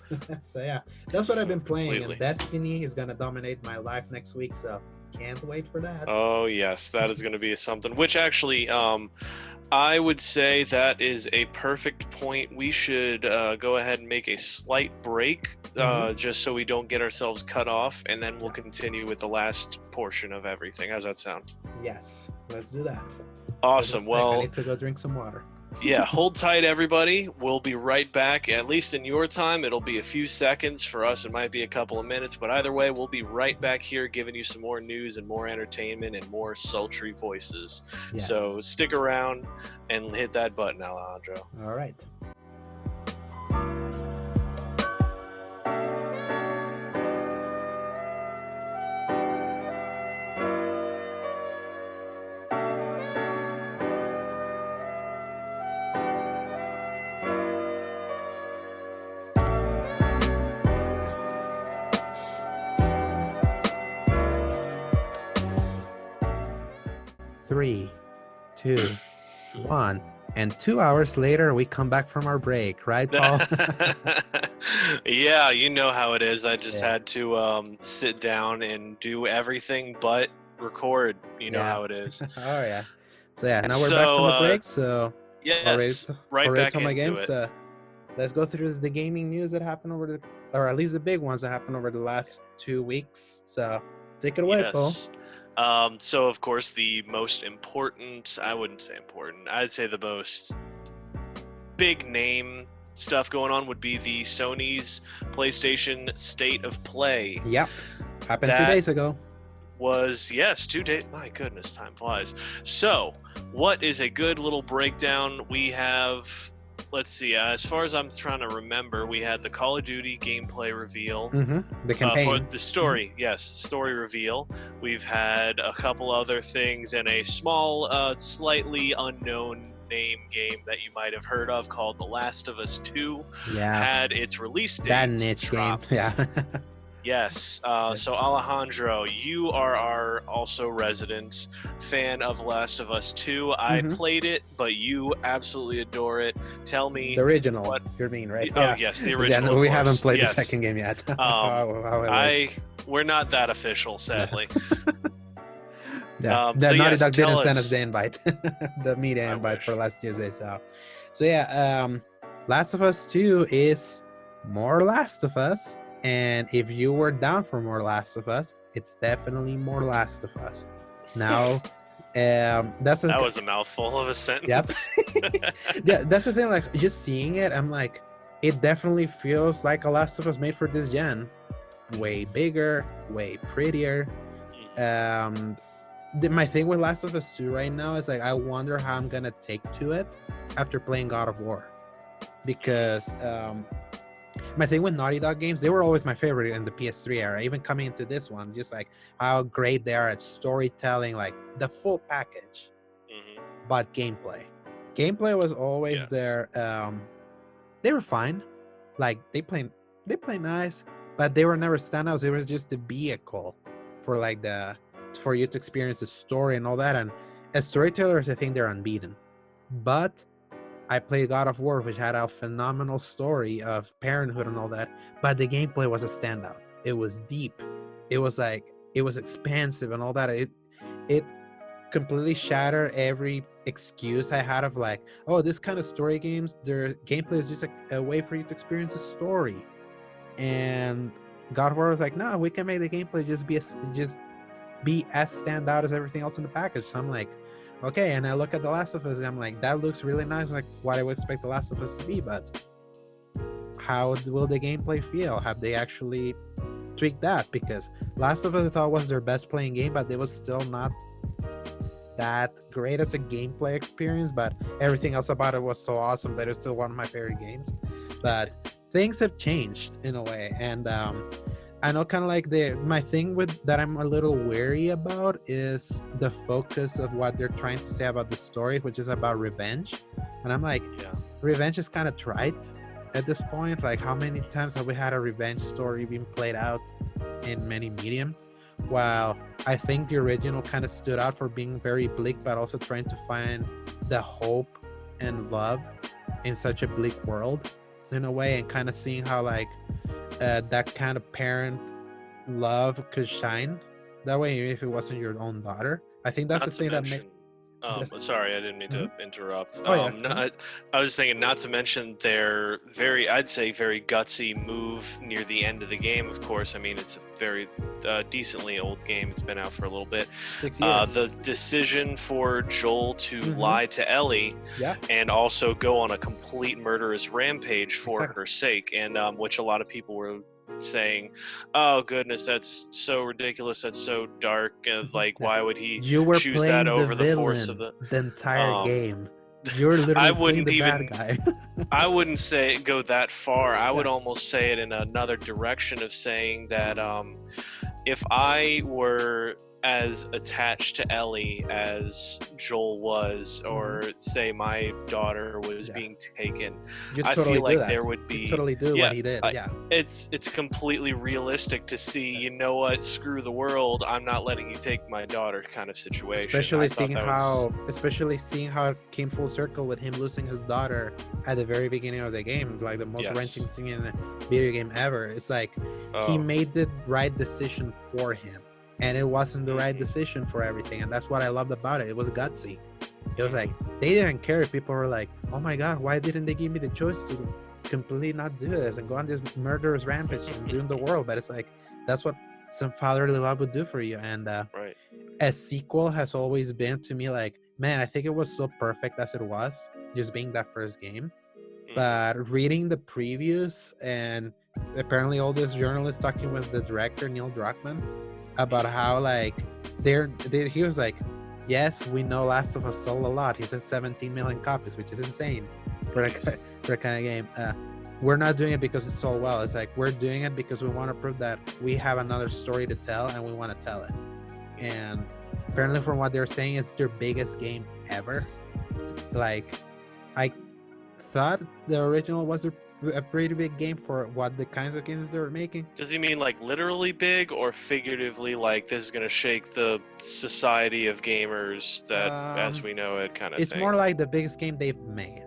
Speaker 1: So yeah, that's what I've been playing. And Destiny is gonna dominate my life next week, so can't wait for that.
Speaker 2: Oh yes, that is going to be something. Which actually, I would say that is a perfect point. We should go ahead and make a slight break, just so we don't get ourselves cut off, and then we'll continue with the last portion of everything. How's that sound?
Speaker 1: Yes, let's do that.
Speaker 2: Awesome.
Speaker 1: I
Speaker 2: Well,
Speaker 1: need to go drink some water.
Speaker 2: yeah, hold tight, everybody. We'll be right back. At least in your time, it'll be a few seconds. For us, it might be a couple of minutes, but either way, we'll be right back here giving you some more news and more entertainment and more sultry voices.
Speaker 1: Yes.
Speaker 2: So stick around and hit that button, Alejandro.
Speaker 1: All right. Three, 2, 1, and 2 hours later we come back from our break, right, Paul?
Speaker 2: Yeah, you know how it is. I just had to sit down and do everything but record. You know how it is.
Speaker 1: Oh yeah. So yeah, now we're back from the break. So
Speaker 2: yes, right back
Speaker 1: into
Speaker 2: my
Speaker 1: games. Let's go through the gaming news that happened or at least the big ones that happened over the last 2 weeks. So take it away, Paul.
Speaker 2: So of course the most important, I wouldn't say important, I'd say the most big name stuff going on would be the Sony's PlayStation State of Play.
Speaker 1: Yep. Happened 2 days ago.
Speaker 2: Was, yes, 2 days. My goodness, time flies. So what is a good little breakdown? We have, let's see, as far as I'm trying to remember, we had the Call of Duty gameplay reveal.
Speaker 1: The campaign.
Speaker 2: For the story, yes, story reveal. We've had a couple other things and a small, slightly unknown name game that you might have heard of called The Last of Us 2. Had its release date.
Speaker 1: That niche
Speaker 2: dropped.
Speaker 1: game. Yeah.
Speaker 2: Yes. So Alejandro, you are our also resident fan of Last of Us 2. I played it, but you absolutely adore it. Tell me
Speaker 1: the original.
Speaker 2: What
Speaker 1: you mean, right?
Speaker 2: Oh yes, the original.
Speaker 1: Yeah, we haven't played the second game yet.
Speaker 2: We're not that official, sadly.
Speaker 1: The Naughty Dog didn't send us the invite, the media invite for last Tuesday. So yeah, Last of Us 2 is more Last of Us. And if you were down for more Last of Us, it's definitely more Last of Us. Now, that
Speaker 2: was a mouthful of a sentence.
Speaker 1: Yep. Yeah, that's the thing. Like, just seeing it, I'm like, it definitely feels like a Last of Us made for this gen. Way bigger, way prettier. My thing with Last of Us 2 right now is like, I wonder how I'm gonna take to it after playing God of War, because my thing with Naughty Dog games, they were always my favorite in the PS3 era, even coming into this one, just like how great they are at storytelling, like the full package. But gameplay was always there. They were fine, like they play nice, but they were never standouts. It was just a vehicle for like for you to experience the story and all that. And as storytellers, I think they're unbeaten. But I played God of War, which had a phenomenal story of parenthood and all that, but the gameplay was a standout. It was deep. It was expansive and all that. It completely shattered every excuse I had of like, oh, this kind of story games, their gameplay is just a way for you to experience a story. And God of War was like, no, we can make the gameplay just be as standout as everything else in the package. So I'm like, okay, and I look at The Last of Us and I'm like, that looks really nice, like what I would expect The Last of Us to be, but how will the gameplay feel? Have they actually tweaked that? Because Last of Us I thought was their best playing game, but it was still not that great as a gameplay experience, but everything else about it was so awesome that it's still one of my favorite games. But things have changed in a way, and I know kind of like my thing with that I'm a little wary about is the focus of what they're trying to say about the story, which is about revenge. And I'm like, revenge is kind of trite at this point. Like, how many times have we had a revenge story being played out in many medium? While I think the original kind of stood out for being very bleak, but also trying to find the hope and love in such a bleak world in a way, and kind of seeing how like that kind of parent love could shine that way if it wasn't your own daughter. I think that's the thing that made
Speaker 2: Sorry, I didn't mean
Speaker 1: Mhm.
Speaker 2: to interrupt.
Speaker 1: Oh yeah.
Speaker 2: I was thinking, not to mention their I'd say very gutsy move near the end of the game. Of course, I mean it's a very decently old game. It's been out for a little bit.
Speaker 1: 6 years.
Speaker 2: The decision for Joel to
Speaker 1: Mhm.
Speaker 2: lie to Ellie
Speaker 1: Yeah.
Speaker 2: and also go on a complete murderous rampage for
Speaker 1: Exactly.
Speaker 2: her sake, and which a lot of people were saying, "Oh goodness, that's so ridiculous. That's so dark. And like,
Speaker 1: Yeah.
Speaker 2: why would he
Speaker 1: You were
Speaker 2: choose that
Speaker 1: playing the
Speaker 2: over the force of
Speaker 1: villain
Speaker 2: the?"
Speaker 1: the entire
Speaker 2: Um,
Speaker 1: game. You're
Speaker 2: I
Speaker 1: literally playing
Speaker 2: wouldn't
Speaker 1: the bad
Speaker 2: even.
Speaker 1: guy.
Speaker 2: I wouldn't say it go that far. I would
Speaker 1: Yeah.
Speaker 2: almost say it in another direction of saying that if I were as attached to Ellie as Joel was, or say my daughter was
Speaker 1: Yeah.
Speaker 2: being taken,
Speaker 1: You
Speaker 2: I
Speaker 1: totally
Speaker 2: feel
Speaker 1: do
Speaker 2: like
Speaker 1: that.
Speaker 2: there would
Speaker 1: You
Speaker 2: be,
Speaker 1: totally do what
Speaker 2: yeah,
Speaker 1: he did.
Speaker 2: I,
Speaker 1: Yeah.
Speaker 2: it's completely realistic to see, you know what, screw the world, I'm not letting you take my daughter kind of situation. I thought that was
Speaker 1: Especially seeing how it came full circle with him losing his daughter at the very beginning of the game, like the most
Speaker 2: yes.
Speaker 1: wrenching scene in a video game ever. It's like he
Speaker 2: Oh,
Speaker 1: made the right decision for him, and it wasn't the right
Speaker 2: mhm,
Speaker 1: decision for everything, and that's what I loved about it. It was gutsy. It was like
Speaker 2: mhm.
Speaker 1: they didn't care if people were like, "Oh my god, why didn't they give me the choice to completely not do this and go on this murderous rampage and doom the world?" But it's like that's what some fatherly love would do for you. And
Speaker 2: Right.
Speaker 1: a sequel has always been to me like, man, I think it was so perfect as it was, just being that first game.
Speaker 2: Mhm.
Speaker 1: But reading the previews and apparently all these journalists talking with the director Neil Druckmann about
Speaker 2: Mhm.
Speaker 1: how like he was like, yes, we know Last of Us sold a lot. He said 17 million copies, which is insane for a
Speaker 2: Nice.
Speaker 1: for a kind of game. We're not doing it because it sold well. It's like we're doing it because we want to prove that we have another story to tell and we want to tell it.
Speaker 2: Mhm.
Speaker 1: And apparently, from what they're saying, it's their biggest game ever. Like, I thought the original was a pretty big game for what the kinds of games they were making.
Speaker 2: Does he mean like literally big or figuratively, like this is going to shake the society of gamers that as
Speaker 1: Um,
Speaker 2: we know it kind of
Speaker 1: it's
Speaker 2: thing?
Speaker 1: more like the biggest game they've made.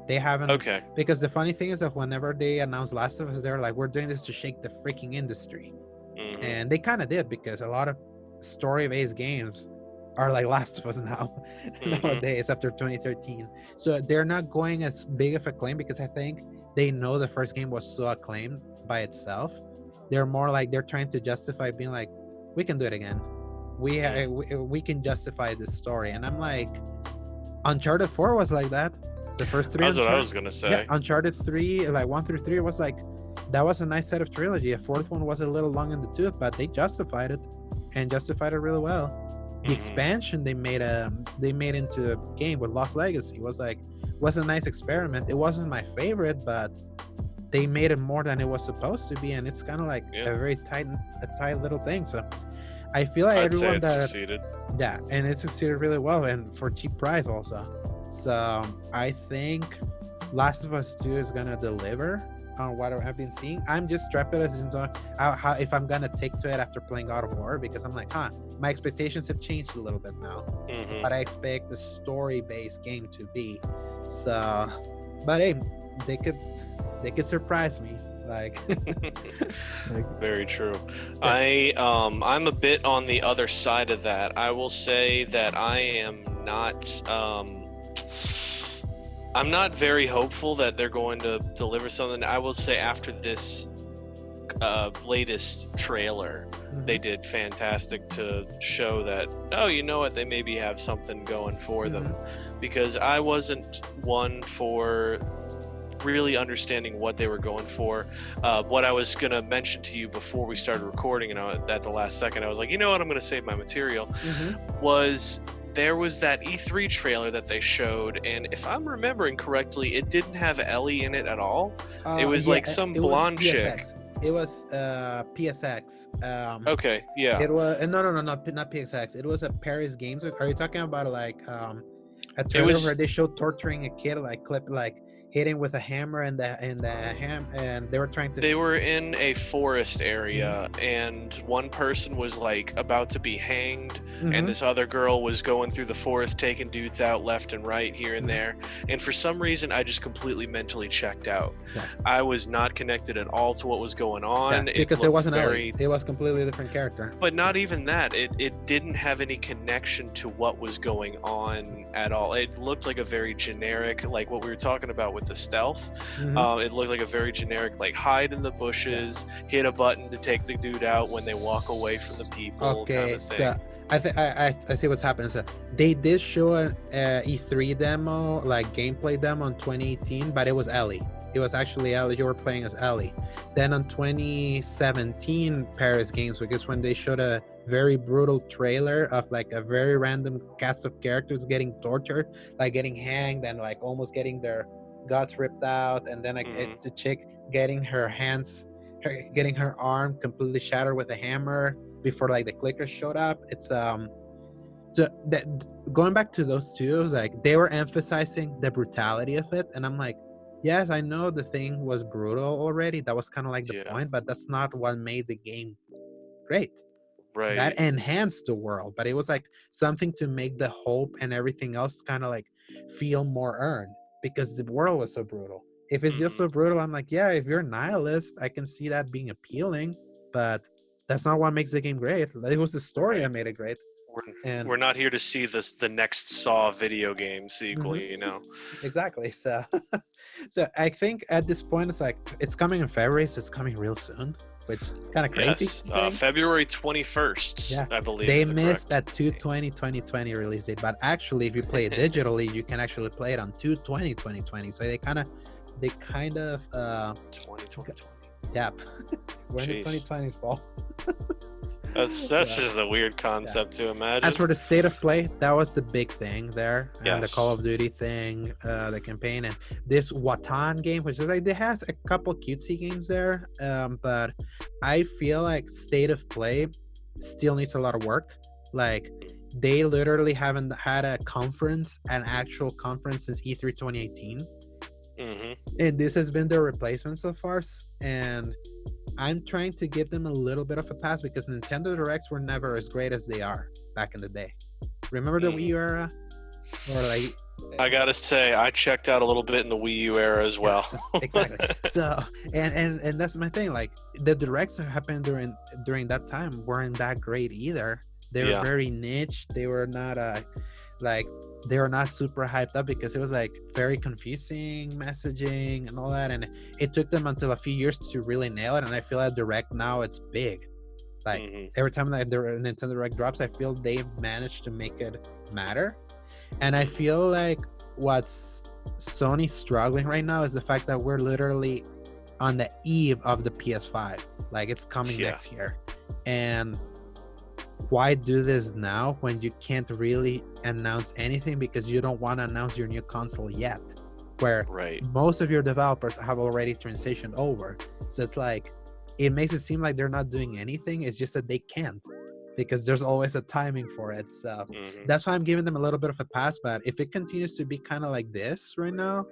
Speaker 1: They haven't,
Speaker 2: Okay.
Speaker 1: because the funny thing is that whenever they announced Last of Us, they're like, "We're doing this to shake the freaking industry,"
Speaker 2: Mhm.
Speaker 1: and they kind of did because a lot of story-based games are like Last of Us now
Speaker 2: Mhm.
Speaker 1: nowadays after 2013. So they're not going as big of a claim because I think they know the first game was so acclaimed by itself. They're more like they're trying to justify being like, we can do it again.
Speaker 2: Mm.
Speaker 1: We can justify this story, and I'm like, Uncharted 4 was like that. The first three
Speaker 2: That's what I
Speaker 1: Uncharted,
Speaker 2: was going to
Speaker 1: yeah,
Speaker 2: say.
Speaker 1: Uncharted 3, like 1 through 3 was like that was a nice set of trilogy. A fourth one was a little long in the tooth, but they justified it and justified it really well. The
Speaker 2: Mhm.
Speaker 1: expansion they made into a game with Lost Legacy was a nice experiment. It wasn't my favorite, but they made it more than it was supposed to be, and it's kind of like
Speaker 2: Yeah.
Speaker 1: a tight little thing. So I feel like
Speaker 2: I'd say
Speaker 1: everyone
Speaker 2: it
Speaker 1: that,
Speaker 2: succeeded.
Speaker 1: yeah, and it succeeded really well and for cheap price also. So I think Last of Us 2 is gonna deliver on what I've been seeing. I'm just trepidous into how if I'm gonna take to it after playing God of War, because I'm like, my expectations have changed a little bit now.
Speaker 2: Mhm.
Speaker 1: What I expect the story-based game to be. So, but hey, they could surprise me. Like, like
Speaker 2: Very true.
Speaker 1: yeah.
Speaker 2: I'm a bit on the other side of that. I will say that I am not I'm not very hopeful that they're going to deliver something. I will say after this latest trailer, they
Speaker 1: Mhm,
Speaker 2: did fantastic to show that, oh, you know what, they maybe have something going for them,
Speaker 1: mhm,
Speaker 2: because I wasn't one for really understanding what they were going for. What I was going to mention to you before we started recording, and at the last second, I was like, you know what, I'm going to save my material,
Speaker 1: mhm.
Speaker 2: was there was that E3 trailer that they showed, and if I'm remembering correctly, it didn't have Ellie in it at all. It was
Speaker 1: Yeah,
Speaker 2: like some
Speaker 1: it was
Speaker 2: blonde chick.
Speaker 1: PSX. It was PSX.
Speaker 2: Okay, yeah.
Speaker 1: It was no, not PSX. It was a Paris Games. Are you talking about like a
Speaker 2: It
Speaker 1: trailer where
Speaker 2: was
Speaker 1: they showed torturing a kid, like clip, like hitting with a hammer and and they were trying to.
Speaker 2: They were in a forest
Speaker 1: Mhm.
Speaker 2: area, and one person was like about to be hanged, and
Speaker 1: Mhm.
Speaker 2: this other girl was going through the forest taking dudes out left and right here and
Speaker 1: Mhm.
Speaker 2: there. And for some reason, I just completely mentally checked out.
Speaker 1: Yeah.
Speaker 2: I was not connected at all to what was going
Speaker 1: Yeah,
Speaker 2: on. It
Speaker 1: because it
Speaker 2: looked
Speaker 1: wasn't Ellie.
Speaker 2: very,
Speaker 1: It was completely different character.
Speaker 2: but not even that. It didn't have any connection to what was going on at all. It looked like a very generic, like what we were talking about with the stealth.
Speaker 1: Mhm.
Speaker 2: It looked like a very generic, like hide in the bushes, hit a button to take the dude out when they walk away from the people, kind
Speaker 1: Okay,
Speaker 2: of
Speaker 1: so
Speaker 2: thing.
Speaker 1: I see what's happening. So they did show an E3 demo, like gameplay demo in 2018, but it was Ellie. It was actually Ellie. You were playing as Ellie. Then on 2017 Paris Games Week is when they showed a very brutal trailer of like a very random cast of characters getting tortured, like getting hanged and like almost getting their guts ripped out, and then like
Speaker 2: Hmm.
Speaker 1: the chick getting her hands, getting her arm completely shattered with a hammer before like the clickers showed up. It's so that going back to those two, it was like they were emphasizing the brutality of it, and I'm like, yes, I know the thing was brutal already. That was kind of like the
Speaker 2: Yeah,
Speaker 1: point, but that's not what made the game great. That
Speaker 2: right.
Speaker 1: enhanced the world, but it was like something to make the hope and everything else kind of like feel more earned because the world was so brutal. If it's just
Speaker 2: Hmm.
Speaker 1: so brutal, I'm like, yeah, if you're a nihilist, I can see that being appealing, but that's not what makes the game great. It was the story
Speaker 2: Right.
Speaker 1: that made it great.
Speaker 2: We're,
Speaker 1: And
Speaker 2: we're not here to see the next Saw video game sequel,
Speaker 1: mhm,
Speaker 2: you know?
Speaker 1: exactly. So, so I think at this point, it's like it's coming in February, so it's coming real soon, which is kind of crazy
Speaker 2: Yes,
Speaker 1: to say.
Speaker 2: February 21st,
Speaker 1: Yeah,
Speaker 2: I believe,
Speaker 1: they
Speaker 2: is the
Speaker 1: missed
Speaker 2: correct
Speaker 1: that 220 2020 release date, but actually, if you play it digitally, you can actually play it on 220 2020. So they kind of
Speaker 2: 2020.
Speaker 1: yeah, we're in the
Speaker 2: Jeez.
Speaker 1: 2020s, Paul.
Speaker 2: That's
Speaker 1: So,
Speaker 2: just a weird
Speaker 1: yeah.
Speaker 2: concept to
Speaker 1: As
Speaker 2: imagine.
Speaker 1: for the state of play, that was the big thing there, and the Call
Speaker 2: Yes.
Speaker 1: of Duty thing, the campaign, and this Watan game, which is like it has a couple cutesy games there, but I feel like state of play still needs a lot of work. Like they literally haven't had a conference, an actual conference since E3 2018,
Speaker 2: Hmm.
Speaker 1: and this has been their replacement so far. And I'm trying to give them a little bit of a pass because Nintendo Directs were never as great as they are back in the day. Remember the Wii
Speaker 2: Hmm.
Speaker 1: U era? Or like,
Speaker 2: I gotta say, I checked out a little bit in the Wii U era as
Speaker 1: yeah,
Speaker 2: well.
Speaker 1: exactly. So, and that's my thing. Like the directs that happened during that time weren't that great either. They were
Speaker 2: Yeah.
Speaker 1: very niche. They were not like they were not super hyped up because it was like very confusing messaging and all that. And it took them until a few years to really nail it. And I feel like direct now it's big. Like
Speaker 2: Hmm.
Speaker 1: every time that the Nintendo Direct drops, I feel they've managed to make it matter. And I feel like what's Sony struggling right now is the fact that we're literally on the eve of the PS5. Like it's coming
Speaker 2: Yeah.
Speaker 1: next year. And why do this now when you can't really announce anything because you don't want to announce your new console yet? Where
Speaker 2: Right.
Speaker 1: most of your developers have already transitioned over. So it's like it makes it seem like they're not doing anything. It's just that they can't because there's always a timing for it. So
Speaker 2: Hmm.
Speaker 1: that's why I'm giving them a little bit of a pass. But if it continues to be kind of like this right now,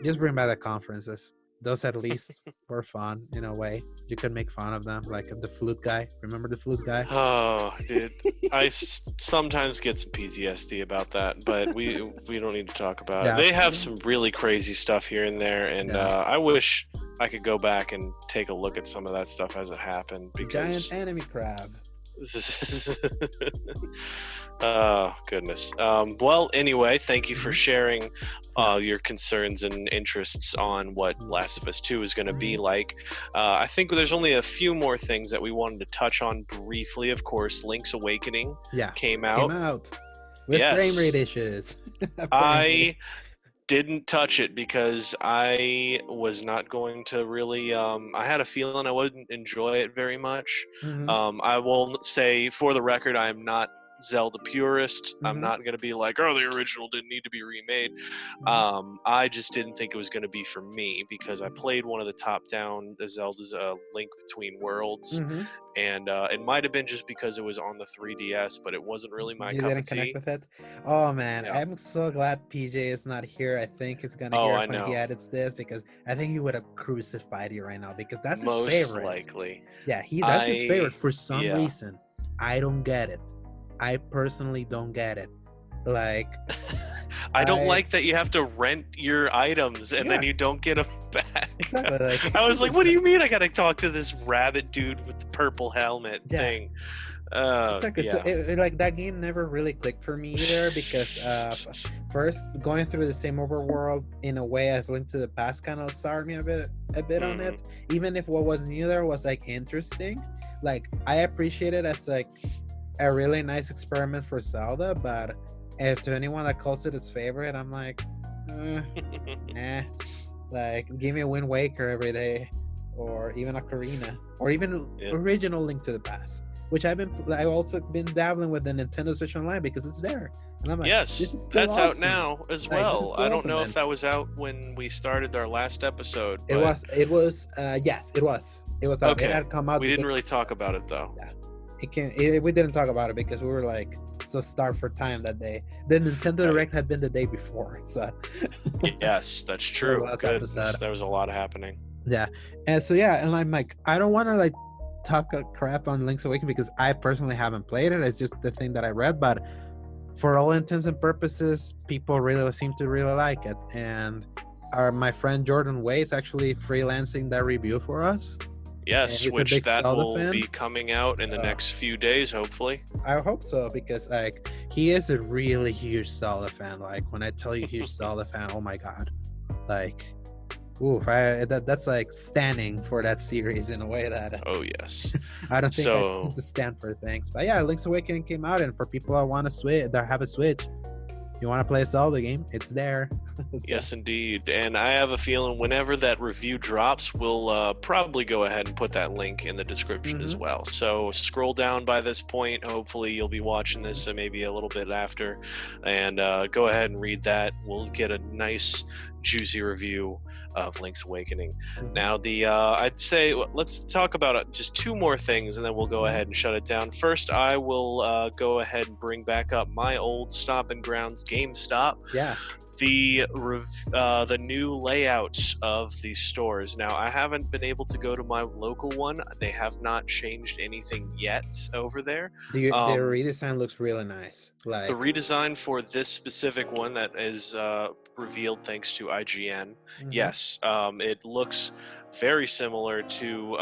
Speaker 1: just bring back the conferences. Those at least were fun in a way. You could make fun of them, like the flute guy. Remember the flute guy?
Speaker 2: Oh, dude. Sometimes get some PTSD about that, but we don't need to talk about it.
Speaker 1: Yeah,
Speaker 2: They have some really crazy stuff here and there, and
Speaker 1: yeah.
Speaker 2: I wish I could go back and take a look at some of that stuff as it happened
Speaker 1: Giant
Speaker 2: because.
Speaker 1: enemy crab.
Speaker 2: Oh goodness. Well, anyway, thank you for
Speaker 1: Mhm.
Speaker 2: sharing your concerns and interests on what Last of Us 2 is going to be
Speaker 1: Mhm.
Speaker 2: like. I think there's only a few more things that we wanted to touch on briefly. Of course, Link's Awakening
Speaker 1: Yeah,
Speaker 2: came
Speaker 1: came
Speaker 2: out.
Speaker 1: out with frame rate
Speaker 2: Yes,
Speaker 1: issues. Apparently.
Speaker 2: I didn't touch it because I was not going to really. I had a feeling I wouldn't enjoy it very much.
Speaker 1: Hmm.
Speaker 2: I will say, for the record, I am not Zelda purist. I'm
Speaker 1: Mhm.
Speaker 2: not going to be like, oh, the original didn't need to be remade. I just didn't think it was going to be for me because I played one of the top-down Zelda's, Link Between Worlds,
Speaker 1: Mhm.
Speaker 2: and it might have been just because it was on the 3DS, but it wasn't really my
Speaker 1: You
Speaker 2: cup of
Speaker 1: didn't connect
Speaker 2: tea.
Speaker 1: with it? Oh man,
Speaker 2: Yeah.
Speaker 1: I'm so glad PJ is not here. I think he's gonna
Speaker 2: Oh,
Speaker 1: hear
Speaker 2: I
Speaker 1: it when he
Speaker 2: know.
Speaker 1: edits this because I think he would have crucified you right now because that's his
Speaker 2: Most
Speaker 1: favorite.
Speaker 2: likely.
Speaker 1: Yeah, that's his favorite
Speaker 2: I
Speaker 1: for some
Speaker 2: yeah.
Speaker 1: reason. I don't get it. I personally don't get it. Like
Speaker 2: I don't
Speaker 1: I
Speaker 2: like that you have to rent your items and then
Speaker 1: yeah,
Speaker 2: you don't get them back.
Speaker 1: exactly. Like
Speaker 2: I was like, what do you mean I gotta talk to this rabbit dude with the purple helmet
Speaker 1: yeah,
Speaker 2: thing?
Speaker 1: exactly. So
Speaker 2: Yeah.
Speaker 1: like that game never really clicked for me either because first going through the same overworld in a way as Link to the Past kind of soured me a bit on
Speaker 2: Mhm.
Speaker 1: it. Even if what was new there was like interesting, like I appreciate it as like a really nice experiment for Zelda, but if to anyone that calls it its favorite, I'm like, nah. Like, give me a Wind Waker every day, or even Ocarina, or even
Speaker 2: Yeah.
Speaker 1: original Link to the Past, which I've also been dabbling with the Nintendo Switch Online because it's there, and I'm like, this
Speaker 2: Yes,
Speaker 1: is still
Speaker 2: that's out
Speaker 1: awesome.
Speaker 2: now as
Speaker 1: Like, this is
Speaker 2: well. I
Speaker 1: still
Speaker 2: don't
Speaker 1: awesome,
Speaker 2: know
Speaker 1: man.
Speaker 2: if that was out when we started our last episode,
Speaker 1: It
Speaker 2: but
Speaker 1: was, yes, it was. It was out. It
Speaker 2: okay.
Speaker 1: had come out
Speaker 2: We
Speaker 1: the
Speaker 2: didn't
Speaker 1: day.
Speaker 2: really talk about it though.
Speaker 1: Yeah, we didn't talk about it because we were like so starved for time that day. The Nintendo
Speaker 2: Right.
Speaker 1: Direct had been the day before, so
Speaker 2: Yes, that's
Speaker 1: the
Speaker 2: true.
Speaker 1: last episode.
Speaker 2: Goodness, there was a lot happening.
Speaker 1: Yeah, and so yeah, and I'm like, I don't want to like talk a crap on Link's Awakening because I personally haven't played it. It's just the thing that I read, but for all intents and purposes, people really seem to really like it. And my friend Jordan Way is actually freelancing that review for us. And
Speaker 2: Yes,
Speaker 1: he's a
Speaker 2: which
Speaker 1: big
Speaker 2: that
Speaker 1: Zelda
Speaker 2: will
Speaker 1: fan.
Speaker 2: be coming out in the
Speaker 1: Uh,
Speaker 2: next few days, hopefully.
Speaker 1: I hope so because like he is a really huge Zelda fan. Like when I tell you huge Zelda fan, oh my god, like. Ooh, that's like standing for that series in a way that
Speaker 2: Oh yes.
Speaker 1: I don't think I need
Speaker 2: So
Speaker 1: to stand for things. But yeah, Link's Awakening came out, and for people that want to switch, that have a Switch, you want to play a Zelda game, it's there. So,
Speaker 2: yes, indeed. And I have a feeling whenever that review drops, we'll probably go ahead and put that link in the description as
Speaker 1: mhm.
Speaker 2: well. So scroll down by this point. Hopefully, you'll be watching this maybe a little bit after. And go ahead and read that. We'll get a nice, juicy review of Link's Awakening.
Speaker 1: Mhm.
Speaker 2: Now, I'd say let's talk about just two more things, and then we'll go ahead and shut it down. First, I will go ahead and bring back up my old stomping grounds, GameStop.
Speaker 1: Yeah.
Speaker 2: The new layouts of these stores. Now, I haven't been able to go to my local one. They have not changed anything yet over there.
Speaker 1: The
Speaker 2: Um,
Speaker 1: redesign looks really nice.
Speaker 2: the
Speaker 1: Like,
Speaker 2: redesign for this specific one that is revealed thanks to IGN,
Speaker 1: mhm.
Speaker 2: yes, it looks very similar to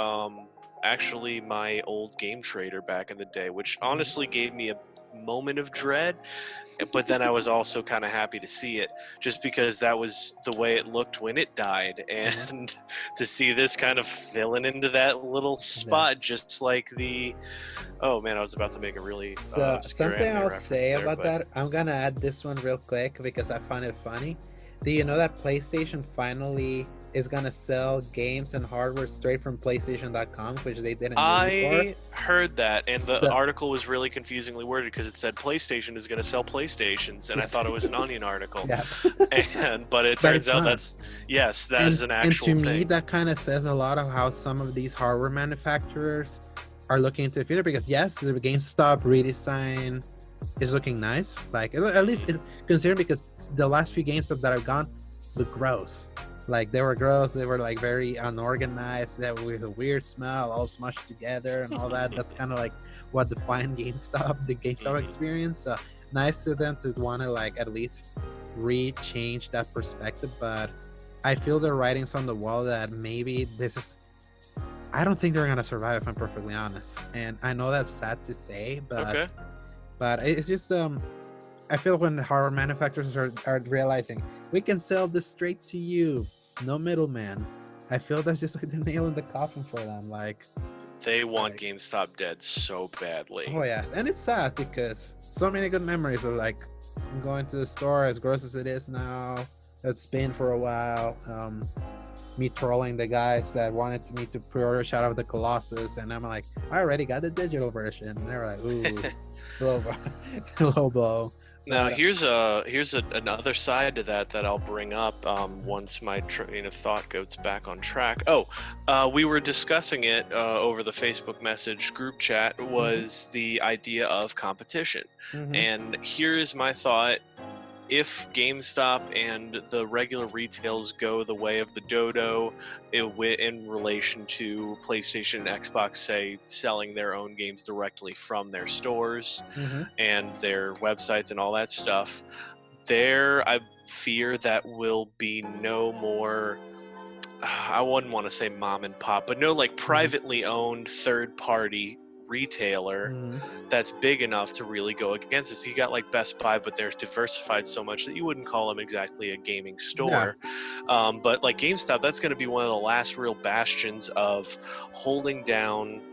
Speaker 2: actually my old Game Trader back in the day, which
Speaker 1: Mhm.
Speaker 2: honestly gave me a moment of dread, but then I was also kind of happy to see it just because that was the way it looked when it died.
Speaker 1: Mhm.
Speaker 2: And to see this kind of filling into that little
Speaker 1: Yeah.
Speaker 2: spot, just like the oh man, I was about to make a really
Speaker 1: So
Speaker 2: obscure
Speaker 1: something
Speaker 2: anime
Speaker 1: I'll
Speaker 2: reference
Speaker 1: say
Speaker 2: there,
Speaker 1: about
Speaker 2: but
Speaker 1: that, I'm gonna add this one real quick because I find it funny. Do you know that PlayStation finally is gonna sell games and hardware straight from PlayStation.com, which they didn't do before?
Speaker 2: I heard that, and the
Speaker 1: So
Speaker 2: article was really confusingly worded because it said PlayStation is going to sell PlayStations, and I
Speaker 1: yeah,
Speaker 2: thought it was an Onion article.
Speaker 1: yeah,
Speaker 2: And but it
Speaker 1: but
Speaker 2: turns
Speaker 1: it's
Speaker 2: out
Speaker 1: not.
Speaker 2: that's yes, that is an
Speaker 1: And
Speaker 2: actual
Speaker 1: to me,
Speaker 2: thing.
Speaker 1: that kind of says a lot of how some of these hardware manufacturers are looking into the future. Because yes, the GameStop redesign is looking nice. Like at least
Speaker 2: Mhm.
Speaker 1: considering because the last few GameStop that I've gone look gross. Like they were gross. They were like very unorganized. That with a weird smell, all smushed together and all that. That's kind of like what defined GameStop, the GameStop
Speaker 2: Mhm.
Speaker 1: experience. So nice to them to want to like at least re-change that perspective. But I feel the writings on the wall that maybe this is. I don't think they're gonna survive if I'm perfectly honest. And I know that's sad to say,
Speaker 2: Okay.
Speaker 1: but it's just I feel when the hardware manufacturers are realizing we can sell this straight to you, no middleman. I feel that's just like the nail in the coffin for them.
Speaker 2: They want
Speaker 1: Like
Speaker 2: GameStop dead so badly.
Speaker 1: oh yes, and it's sad because so many good memories of like going to the store as gross as it is now. It's been for a while. Me trolling the guys that wanted me to pre-order Shadow of the Colossus, and I'm like, I already got the digital version. And they're like, ooh. Low blow. Low blow.
Speaker 2: Now
Speaker 1: But
Speaker 2: another side to that I'll bring up once my train of thought goes back on track. We were discussing it over the Facebook message group chat. Was the idea of competition, and here is my thought. If GameStop and the regular retails go the way of the dodo in relation to PlayStation and Xbox, say, selling their own games directly from their stores and their websites and all that stuff, I fear that will be no more, I wouldn't want to say mom and pop, but no like privately owned third party retailer that's big enough to really go against this. You got like Best Buy, but they're diversified so much that you wouldn't call them exactly a gaming store. But like GameStop, that's going to be one of the last real bastions of holding down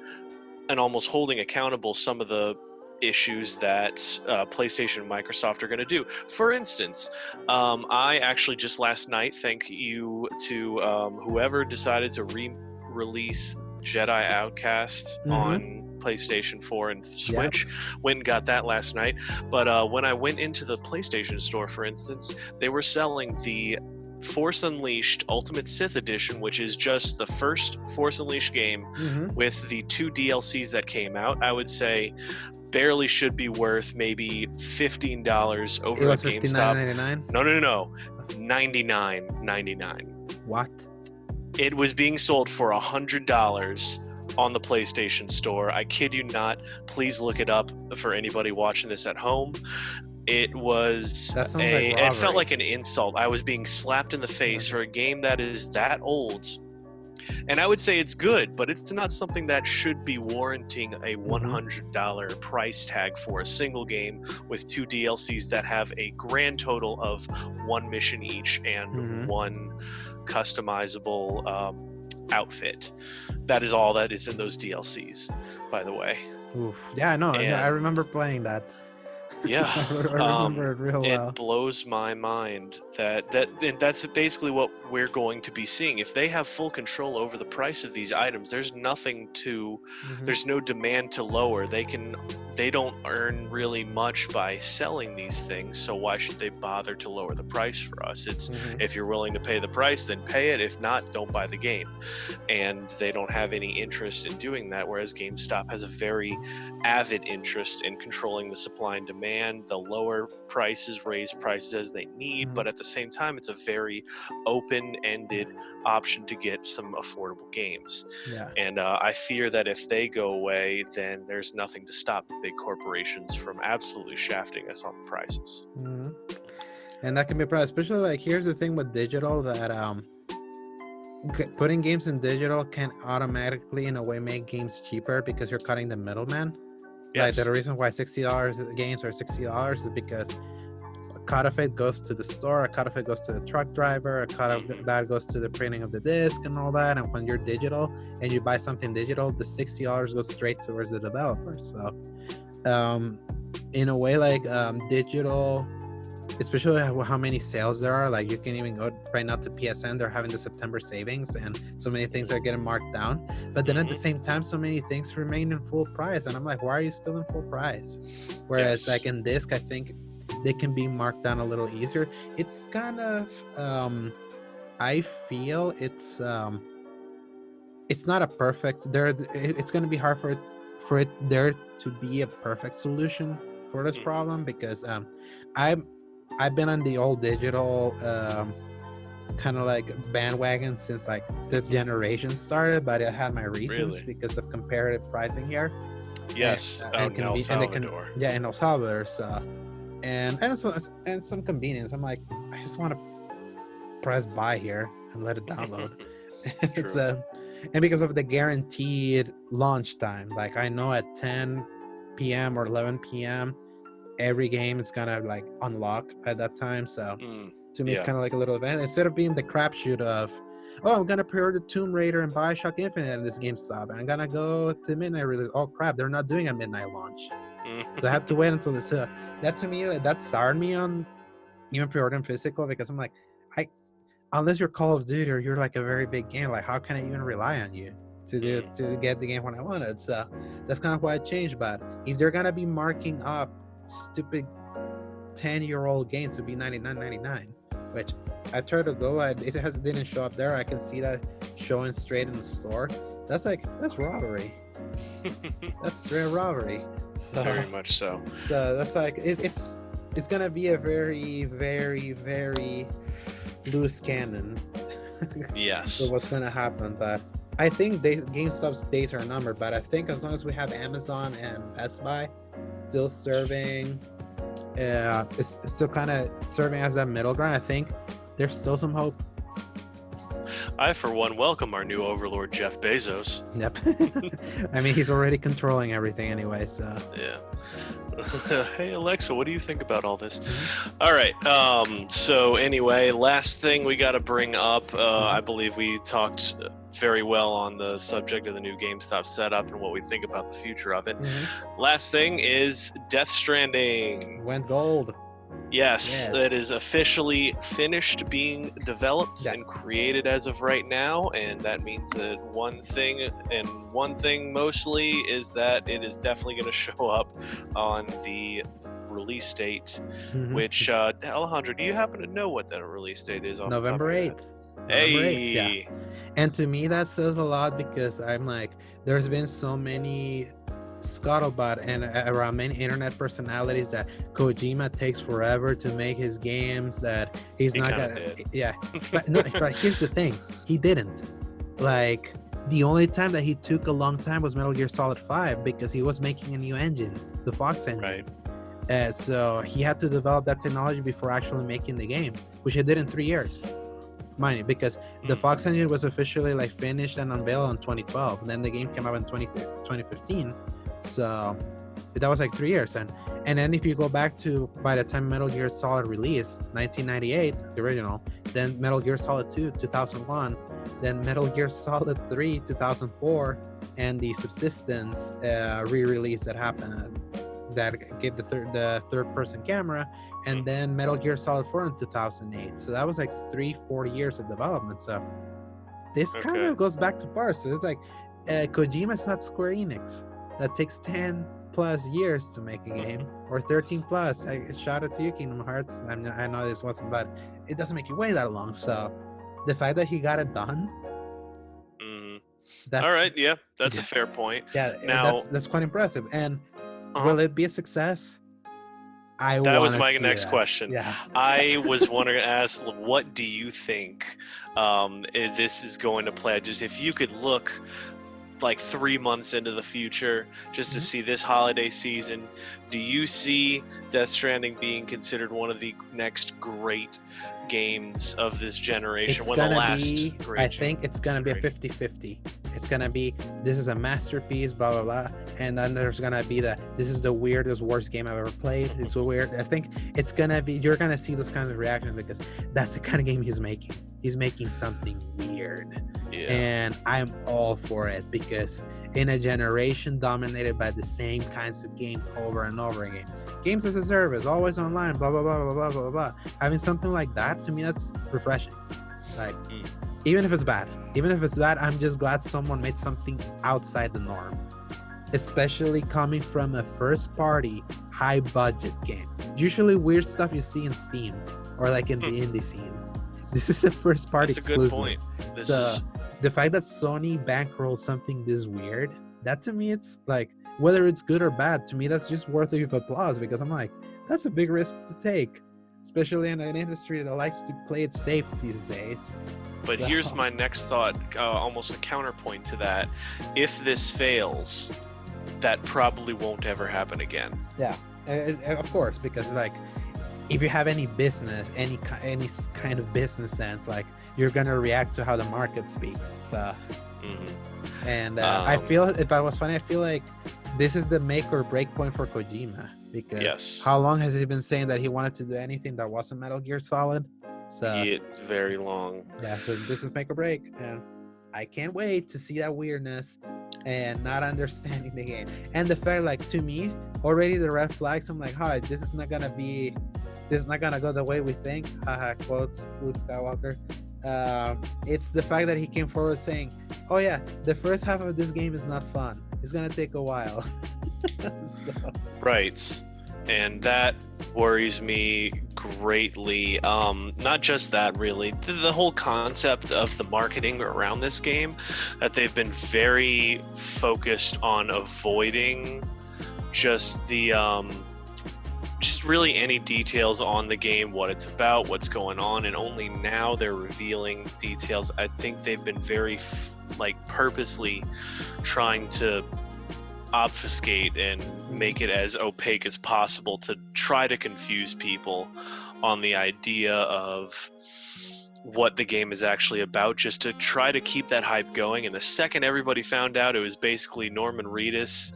Speaker 2: and almost holding accountable some of the issues that PlayStation and Microsoft are going to do. For instance, I actually just last night, thank you to whoever decided to re-release Jedi Outcast on PlayStation 4 and Switch. Went and got that last night. But when I went into the PlayStation store, for instance, they were selling the Force Unleashed Ultimate Sith Edition, which is just the first Force Unleashed game with the 2 DLCs that came out. I would say barely should be worth maybe $15 over at GameStop.
Speaker 1: $59.99?
Speaker 2: No. $99.99.
Speaker 1: What?
Speaker 2: It was being sold for $100 on the PlayStation Store. I kid you not. Please look it up for anybody watching this at home. It was it felt like an insult. I was being slapped in the face for a game that is that old. And I would say it's good, but it's not something that should be warranting a $100 price tag for a single game with 2 DLCs that have a grand total of 1 mission each and 1 customizable outfit. That is all that is in those DLCs, by the way.
Speaker 1: Oof. Yeah, I know. I remember playing that.
Speaker 2: Yeah,
Speaker 1: I remember it real well.
Speaker 2: It blows my mind that's basically what we're going to be seeing. If they have full control over the price of these items, there's no demand to lower. They don't earn really much by selling these things, so why should they bother to lower the price for us? It's if you're willing to pay the price, then pay it. If not, don't buy the game. And they don't have any interest in doing that, whereas GameStop has a very avid interest in controlling the supply and demand. They'll lower prices, raise prices as they need, but at the same time, it's a very open-ended option to get some affordable games. And I fear that if they go away, then there's nothing to stop big corporations from absolutely shafting us on the prices.
Speaker 1: And that can be a problem, especially like here's the thing with digital, that putting games in digital can automatically in a way make games cheaper because you're cutting the middleman. Like the reason why $60 games are $60 is because a cut of it goes to the store, a cut of it goes to the truck driver, a cut of that goes to the printing of the disc and all that. And when you're digital and you buy something digital, the $60 goes straight towards the developer. So in a way, like digital, especially how many sales there are, like you can even go right now to PSN, they're having the September savings and so many things are getting marked down, but then at the same time so many things remain in full price, and I'm like, why are you still in full price? Whereas like in disc, I think they can be marked down a little easier. It's kind of I feel it's not a perfect it's going to be hard for it there to be a perfect solution for this problem, because I've been on the old digital kind of like bandwagon since like this generation started, but I had my reasons because of comparative pricing here.
Speaker 2: Yes, in El Salvador.
Speaker 1: In El Salvador. So, and some convenience. I'm like, I just want to press buy here and let it download. It's and because of the guaranteed launch time, like I know at 10 p.m. or 11 p.m. every game is gonna like unlock at that time. So to me it's kind of like a little event instead of being the crapshoot of, oh, I'm gonna pre-order Tomb Raider and Bioshock Infinite and this GameStop, and I'm gonna go to midnight release. Oh crap, they're not doing a midnight launch, so I have to wait until this. That to me, like, that started me on even pre-ordering physical, because I'm like, unless you're Call of Duty or you're like a very big game, like how can I even rely on you? to get the game when I wanted. So that's kind of why I changed. But if they're gonna be marking up stupid 10-year-old games to be 99.99, which I tried to go, it didn't show up there. I can see that showing straight in the store. That's robbery. That's straight robbery. So,
Speaker 2: very much so.
Speaker 1: So that's like it's gonna be a very, very, very loose cannon.
Speaker 2: Yes.
Speaker 1: So what's gonna happen? But I think GameStop's days are numbered. But I think as long as we have Amazon and Best Buy still serving, it's still kind of serving as that middle ground, I think there's still some hope.
Speaker 2: I, for one, welcome our new overlord, Jeff Bezos.
Speaker 1: Yep. I mean, he's already controlling everything anyway, so.
Speaker 2: Yeah. Hey, Alexa, what do you think about all this? All right. So anyway, last thing we got to bring up, I believe we talked very well on the subject of the new GameStop setup and what we think about the future of it. Last thing is Death Stranding.
Speaker 1: Went gold.
Speaker 2: Yes, that is officially finished being developed and created as of right now, and that means that one thing mostly is that it is definitely going to show up on the release date, which Alejandro, do you happen to know what that release date is? Off
Speaker 1: November 8th.
Speaker 2: Hey.
Speaker 1: Yeah. And to me that says a lot, because I'm like, there's been so many scuttlebutt and around many internet personalities that Kojima takes forever to make his games, that he's not gonna but here's the thing, he didn't. Like, the only time that he took a long time was Metal Gear Solid 5, because he was making a new engine, the Fox engine, right? So he had to develop that technology before actually making the game, which he did in 3 years, mind you, because the Fox engine was officially like finished and unveiled in 2012, and then the game came out in 2015. So that was like 3 years. And then if you go back to, by the time Metal Gear Solid released, 1998, the original, then Metal Gear Solid 2, 2001, then Metal Gear Solid 3, 2004, and the Subsistence re-release that happened that gave the third person camera, and then Metal Gear Solid 4 in 2008. So that was like 3-4 years of development. So this kind of goes back to par. So it's like Kojima's not Square Enix. That takes 10 plus years to make a game, or 13 plus. I shout out to you, Kingdom Hearts. I know this wasn't, but it doesn't make you wait that long. So the fact that he got it done,
Speaker 2: all right, that's a fair point.
Speaker 1: Yeah,
Speaker 2: now
Speaker 1: that's quite impressive. And will it be a success?
Speaker 2: That was my next question.
Speaker 1: Yeah.
Speaker 2: I was wondering to ask, what do you think this is going to play? Just if you could look like 3 months into the future, just to see this holiday season, do you see Death Stranding being considered one of the next great games of this generation?
Speaker 1: I think it's gonna be a 50-50. It's gonna be, this is a masterpiece, blah blah blah, and then there's gonna be this is the weirdest, worst game I've ever played. It's so weird. I think it's gonna be, you're gonna see those kinds of reactions, because that's the kind of game he's making. He's making something weird. And I'm all for it, because in a generation dominated by the same kinds of games over and over again, games as a service, always online, blah blah blah blah blah blah blah, having something like that, to me, that's refreshing. Like, even if it's bad, I'm just glad someone made something outside the norm, especially coming from a first party high budget game. Usually weird stuff you see in Steam or like in the indie scene. This is a first party exclusive.
Speaker 2: That's a good point.
Speaker 1: The fact that Sony bankrolled something this weird, that to me, it's like, whether it's good or bad, to me, that's just worthy of applause, because I'm like, that's a big risk to take, especially in an industry that likes to play it safe these days.
Speaker 2: But here's my next thought, almost a counterpoint to that. If this fails, that probably won't ever happen again.
Speaker 1: Yeah, of course, because like, if you have any business, any kind of business sense, like, you're gonna react to how the market speaks. So, and I feel, if I was funny, I feel like this is the make or break point for Kojima, because how long has he been saying that he wanted to do anything that wasn't Metal Gear Solid? So
Speaker 2: it's very long. Yeah,
Speaker 1: so this is make or break, and I can't wait to see that weirdness and not understanding the game. And the fact, like, to me, already the red flags, I'm like, hi, this is not gonna go the way we think. Haha, quotes Luke Skywalker. It's the fact that he came forward saying, "Oh yeah, the first half of this game is not fun. It's gonna take a while." So,
Speaker 2: Right. And that worries me greatly. Not just that, really. The whole concept of the marketing around this game, that they've been very focused on avoiding just the just really any details on the game, what it's about, what's going on, and only now they're revealing details. I think they've been very purposely trying to obfuscate and make it as opaque as possible to try to confuse people on the idea of what the game is actually about, just to try to keep that hype going. And the second everybody found out it was basically Norman Reedus,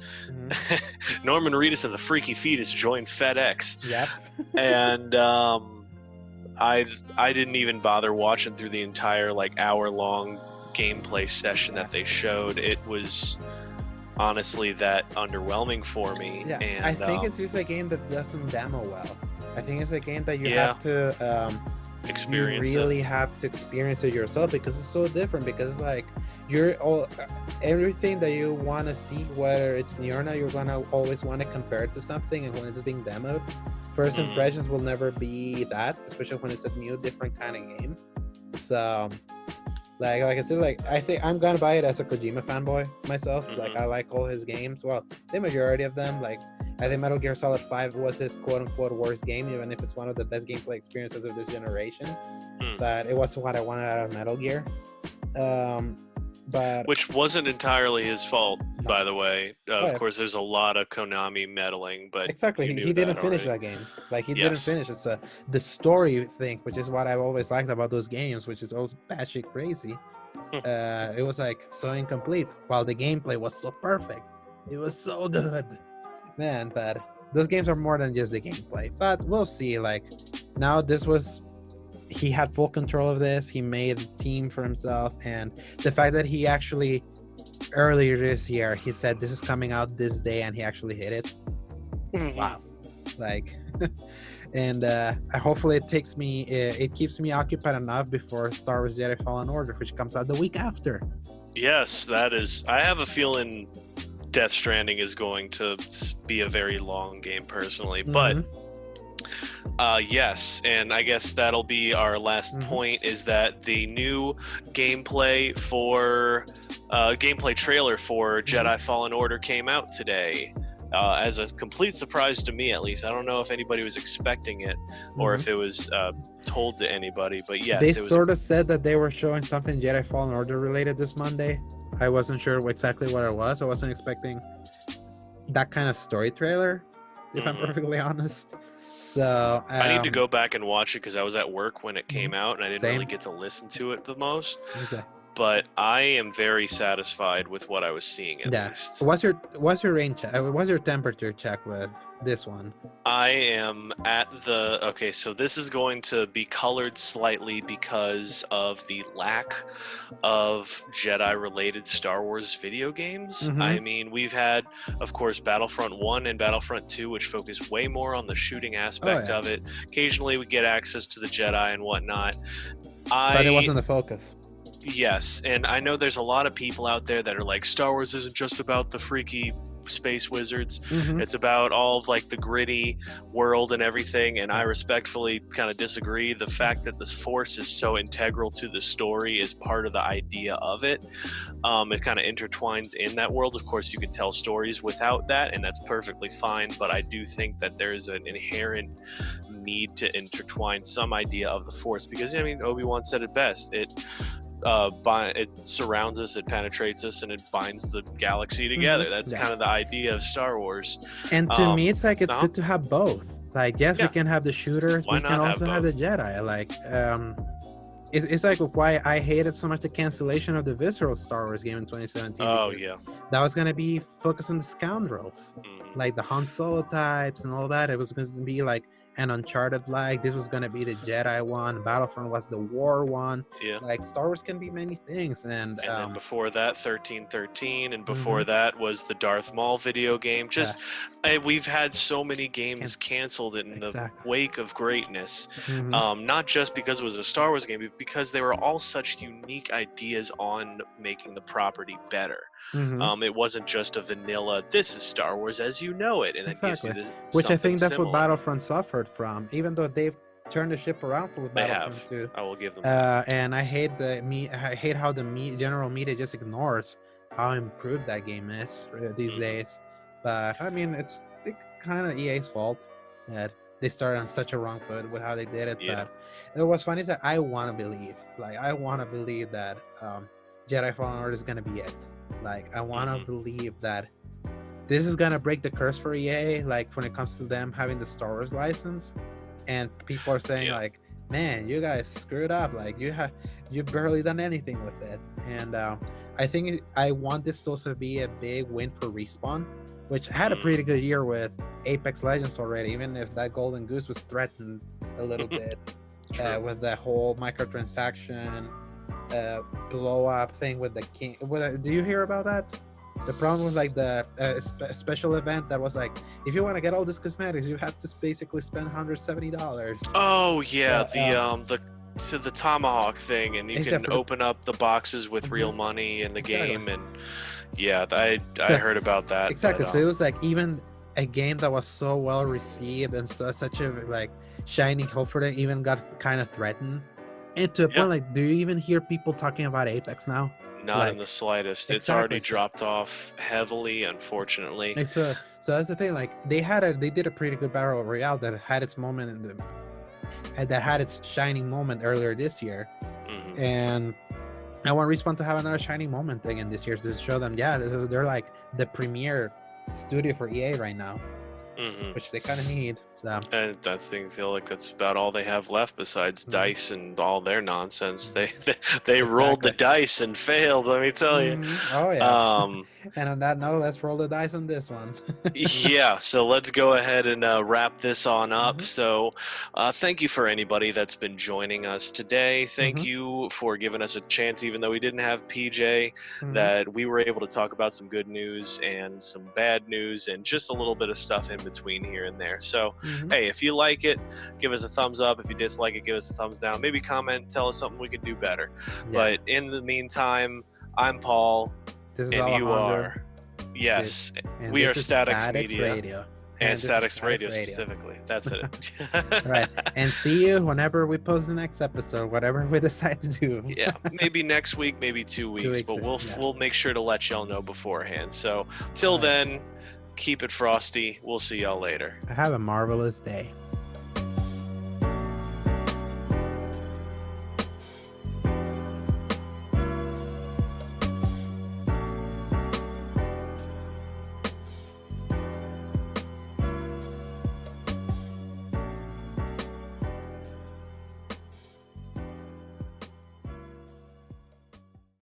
Speaker 2: Norman Reedus and the Freaky Fetus joined FedEx.
Speaker 1: yep.
Speaker 2: And I didn't even bother watching through the entire hour-long gameplay session that they showed. It was honestly that underwhelming for me.
Speaker 1: Yeah,
Speaker 2: and
Speaker 1: I think it's just a game that doesn't demo well. I think it's a game that you have to
Speaker 2: experience.
Speaker 1: You really have to experience it yourself, because it's so different. Because it's like everything that you want to see, whether it's new or not, you're gonna always want to compare it to something. And when it's being demoed, first impressions will never be that, especially when it's a new, different kind of game. So. Like I said, I think I'm gonna buy it as a Kojima fanboy myself. Like, I like all his games. Well, the majority of them. Like, I think Metal Gear Solid 5 was his quote-unquote worst game, even if it's one of the best gameplay experiences of this generation. But it was what I wanted out of Metal Gear. But
Speaker 2: which wasn't entirely his fault, by the way. Of course, there's a lot of Konami meddling, but
Speaker 1: exactly, he didn't finish that game. Like, he didn't finish. It's the story thing, which is what I've always liked about those games, which is always batshit crazy. It was so incomplete, while the gameplay was so perfect. It was so good, man. But those games are more than just the gameplay. But we'll see. Like, now he had full control of this. He made a team for himself, and the fact that he actually earlier this year he said this is coming out this day, and he actually hit it. Wow. And hopefully it keeps me occupied enough before Star Wars Jedi Fallen Order, which comes out the week after.
Speaker 2: Yes, that is. I have a feeling Death Stranding is going to be a very long game personally, but yes, and I guess that'll be our last point, is that the new gameplay trailer for Jedi Fallen Order came out today. As a complete surprise to me, at least. I don't know if anybody was expecting it or if it was told to anybody, but yes.
Speaker 1: They sort of said that they were showing something Jedi Fallen Order related this Monday. I wasn't sure exactly what it was. I wasn't expecting that kind of story trailer, if I'm perfectly honest. So
Speaker 2: I need to go back and watch it because I was at work when it came out and I didn't really get to listen to it the most.
Speaker 1: Okay.
Speaker 2: But I am very satisfied with what I was seeing, at least.
Speaker 1: What's your rain check? What's your temperature check with this one?
Speaker 2: I am at okay, so this is going to be colored slightly because of the lack of Jedi-related Star Wars video games. I mean, we've had, of course, Battlefront 1 and Battlefront 2, which focus way more on the shooting aspect of it. Occasionally, we get access to the Jedi and whatnot.
Speaker 1: But it wasn't the focus.
Speaker 2: Yes, and I know there's a lot of people out there that are like, Star Wars isn't just about the freaky space wizards. It's about all of the gritty world and everything, and I respectfully kind of disagree. The fact that this Force is so integral to the story is part of the idea of it. It kind of intertwines in that world. Of course, you could tell stories without that, and that's perfectly fine, but I do think that there's an inherent need to intertwine some idea of the Force, because Obi-Wan said it best. It surrounds us, it penetrates us, and it binds the galaxy together. That's kind of the idea of Star Wars.
Speaker 1: And to me, it's it's good to have both. We can have the shooters, we can also have the Jedi. It's why I hated so much the cancellation of the Visceral Star Wars game in 2017.
Speaker 2: Oh yeah,
Speaker 1: that was gonna be focused on the scoundrels, like the Han Solo types and all that. It was going to be and Uncharted, like this was gonna be the Jedi one, Battlefront was the war one.
Speaker 2: Yeah.
Speaker 1: Like Star Wars can be many things, and
Speaker 2: then before that, 1313, and
Speaker 1: Mm-hmm.
Speaker 2: before that was the Darth Maul video game. Just we've had so many games canceled in
Speaker 1: Exactly.
Speaker 2: the wake of greatness,
Speaker 1: Mhm.
Speaker 2: not just because it was a Star Wars game, but because they were all such unique ideas on making the property better.
Speaker 1: Mhm.
Speaker 2: It wasn't just a vanilla, this is Star Wars as you know it, and it gives you
Speaker 1: Exactly.
Speaker 2: this
Speaker 1: Which I
Speaker 2: something
Speaker 1: think that's what
Speaker 2: similar.
Speaker 1: Battlefront suffered from, even though they've turned the ship around for
Speaker 2: They
Speaker 1: Battlefront
Speaker 2: have.
Speaker 1: 2.
Speaker 2: I will give them that.
Speaker 1: And I hate I hate how the general media just ignores how improved that game is these days. But I mean, it's kind of EA's fault that they started on such a wrong foot with how they did it.
Speaker 2: Yeah.
Speaker 1: But what's funny is that I want to believe that Jedi Fallen Order is gonna be it. Like I want to believe that this is gonna break the curse for EA. Like when it comes to them having the Star Wars license, and people are saying like, man, you guys screwed up. Like you've barely done anything with it. And I think I want this to also be a big win for Respawn, which had a pretty good year with Apex Legends already, even if that golden goose was threatened a little bit with that whole microtransaction blow up thing with the king. Do you hear about that? The problem with like the special event that was like, if you want to get all these cosmetics, you have to basically spend $170.
Speaker 2: Oh yeah, the tomahawk thing, and you can open up the boxes with real money in the game, and I heard about that.
Speaker 1: Exactly. So it was like even a game that was so well received and such a like shining hope for them even got kind of threatened. And to a point, like, do you even hear people talking about Apex now?
Speaker 2: Not in the slightest. It's already dropped off heavily, unfortunately.
Speaker 1: So that's the thing. Like they did a pretty good battle royale that had its moment that had its shining moment earlier this year, and I want Respawn to have another shining moment again this year to show them, they're like the premier studio for EA right now. Which they kind of need. So.
Speaker 2: And I feel like that's about all they have left besides dice and all their nonsense. They rolled the dice and failed. Let me tell you.
Speaker 1: Oh yeah. And on that note, let's roll the dice on this one.
Speaker 2: So let's go ahead and wrap this on up. So thank you for anybody that's been joining us today. Thank you for giving us a chance, even though we didn't have PJ, that we were able to talk about some good news and some bad news and just a little bit of stuff in between here and there. So hey, if you like it, give us a thumbs up. If you dislike it, give us a thumbs down. Maybe comment, tell us something we could do better. But in the meantime, I'm Paul.
Speaker 1: This is
Speaker 2: and you are. Yes, we are Statics Media.
Speaker 1: Radio.
Speaker 2: And Statics Radio specifically. That's it.
Speaker 1: Right. And see you whenever we post the next episode, whatever we decide to do.
Speaker 2: Maybe next week, maybe 2 weeks, but we'll make sure to let y'all know beforehand. So till then, keep it frosty. We'll see y'all later.
Speaker 1: Have a marvelous day.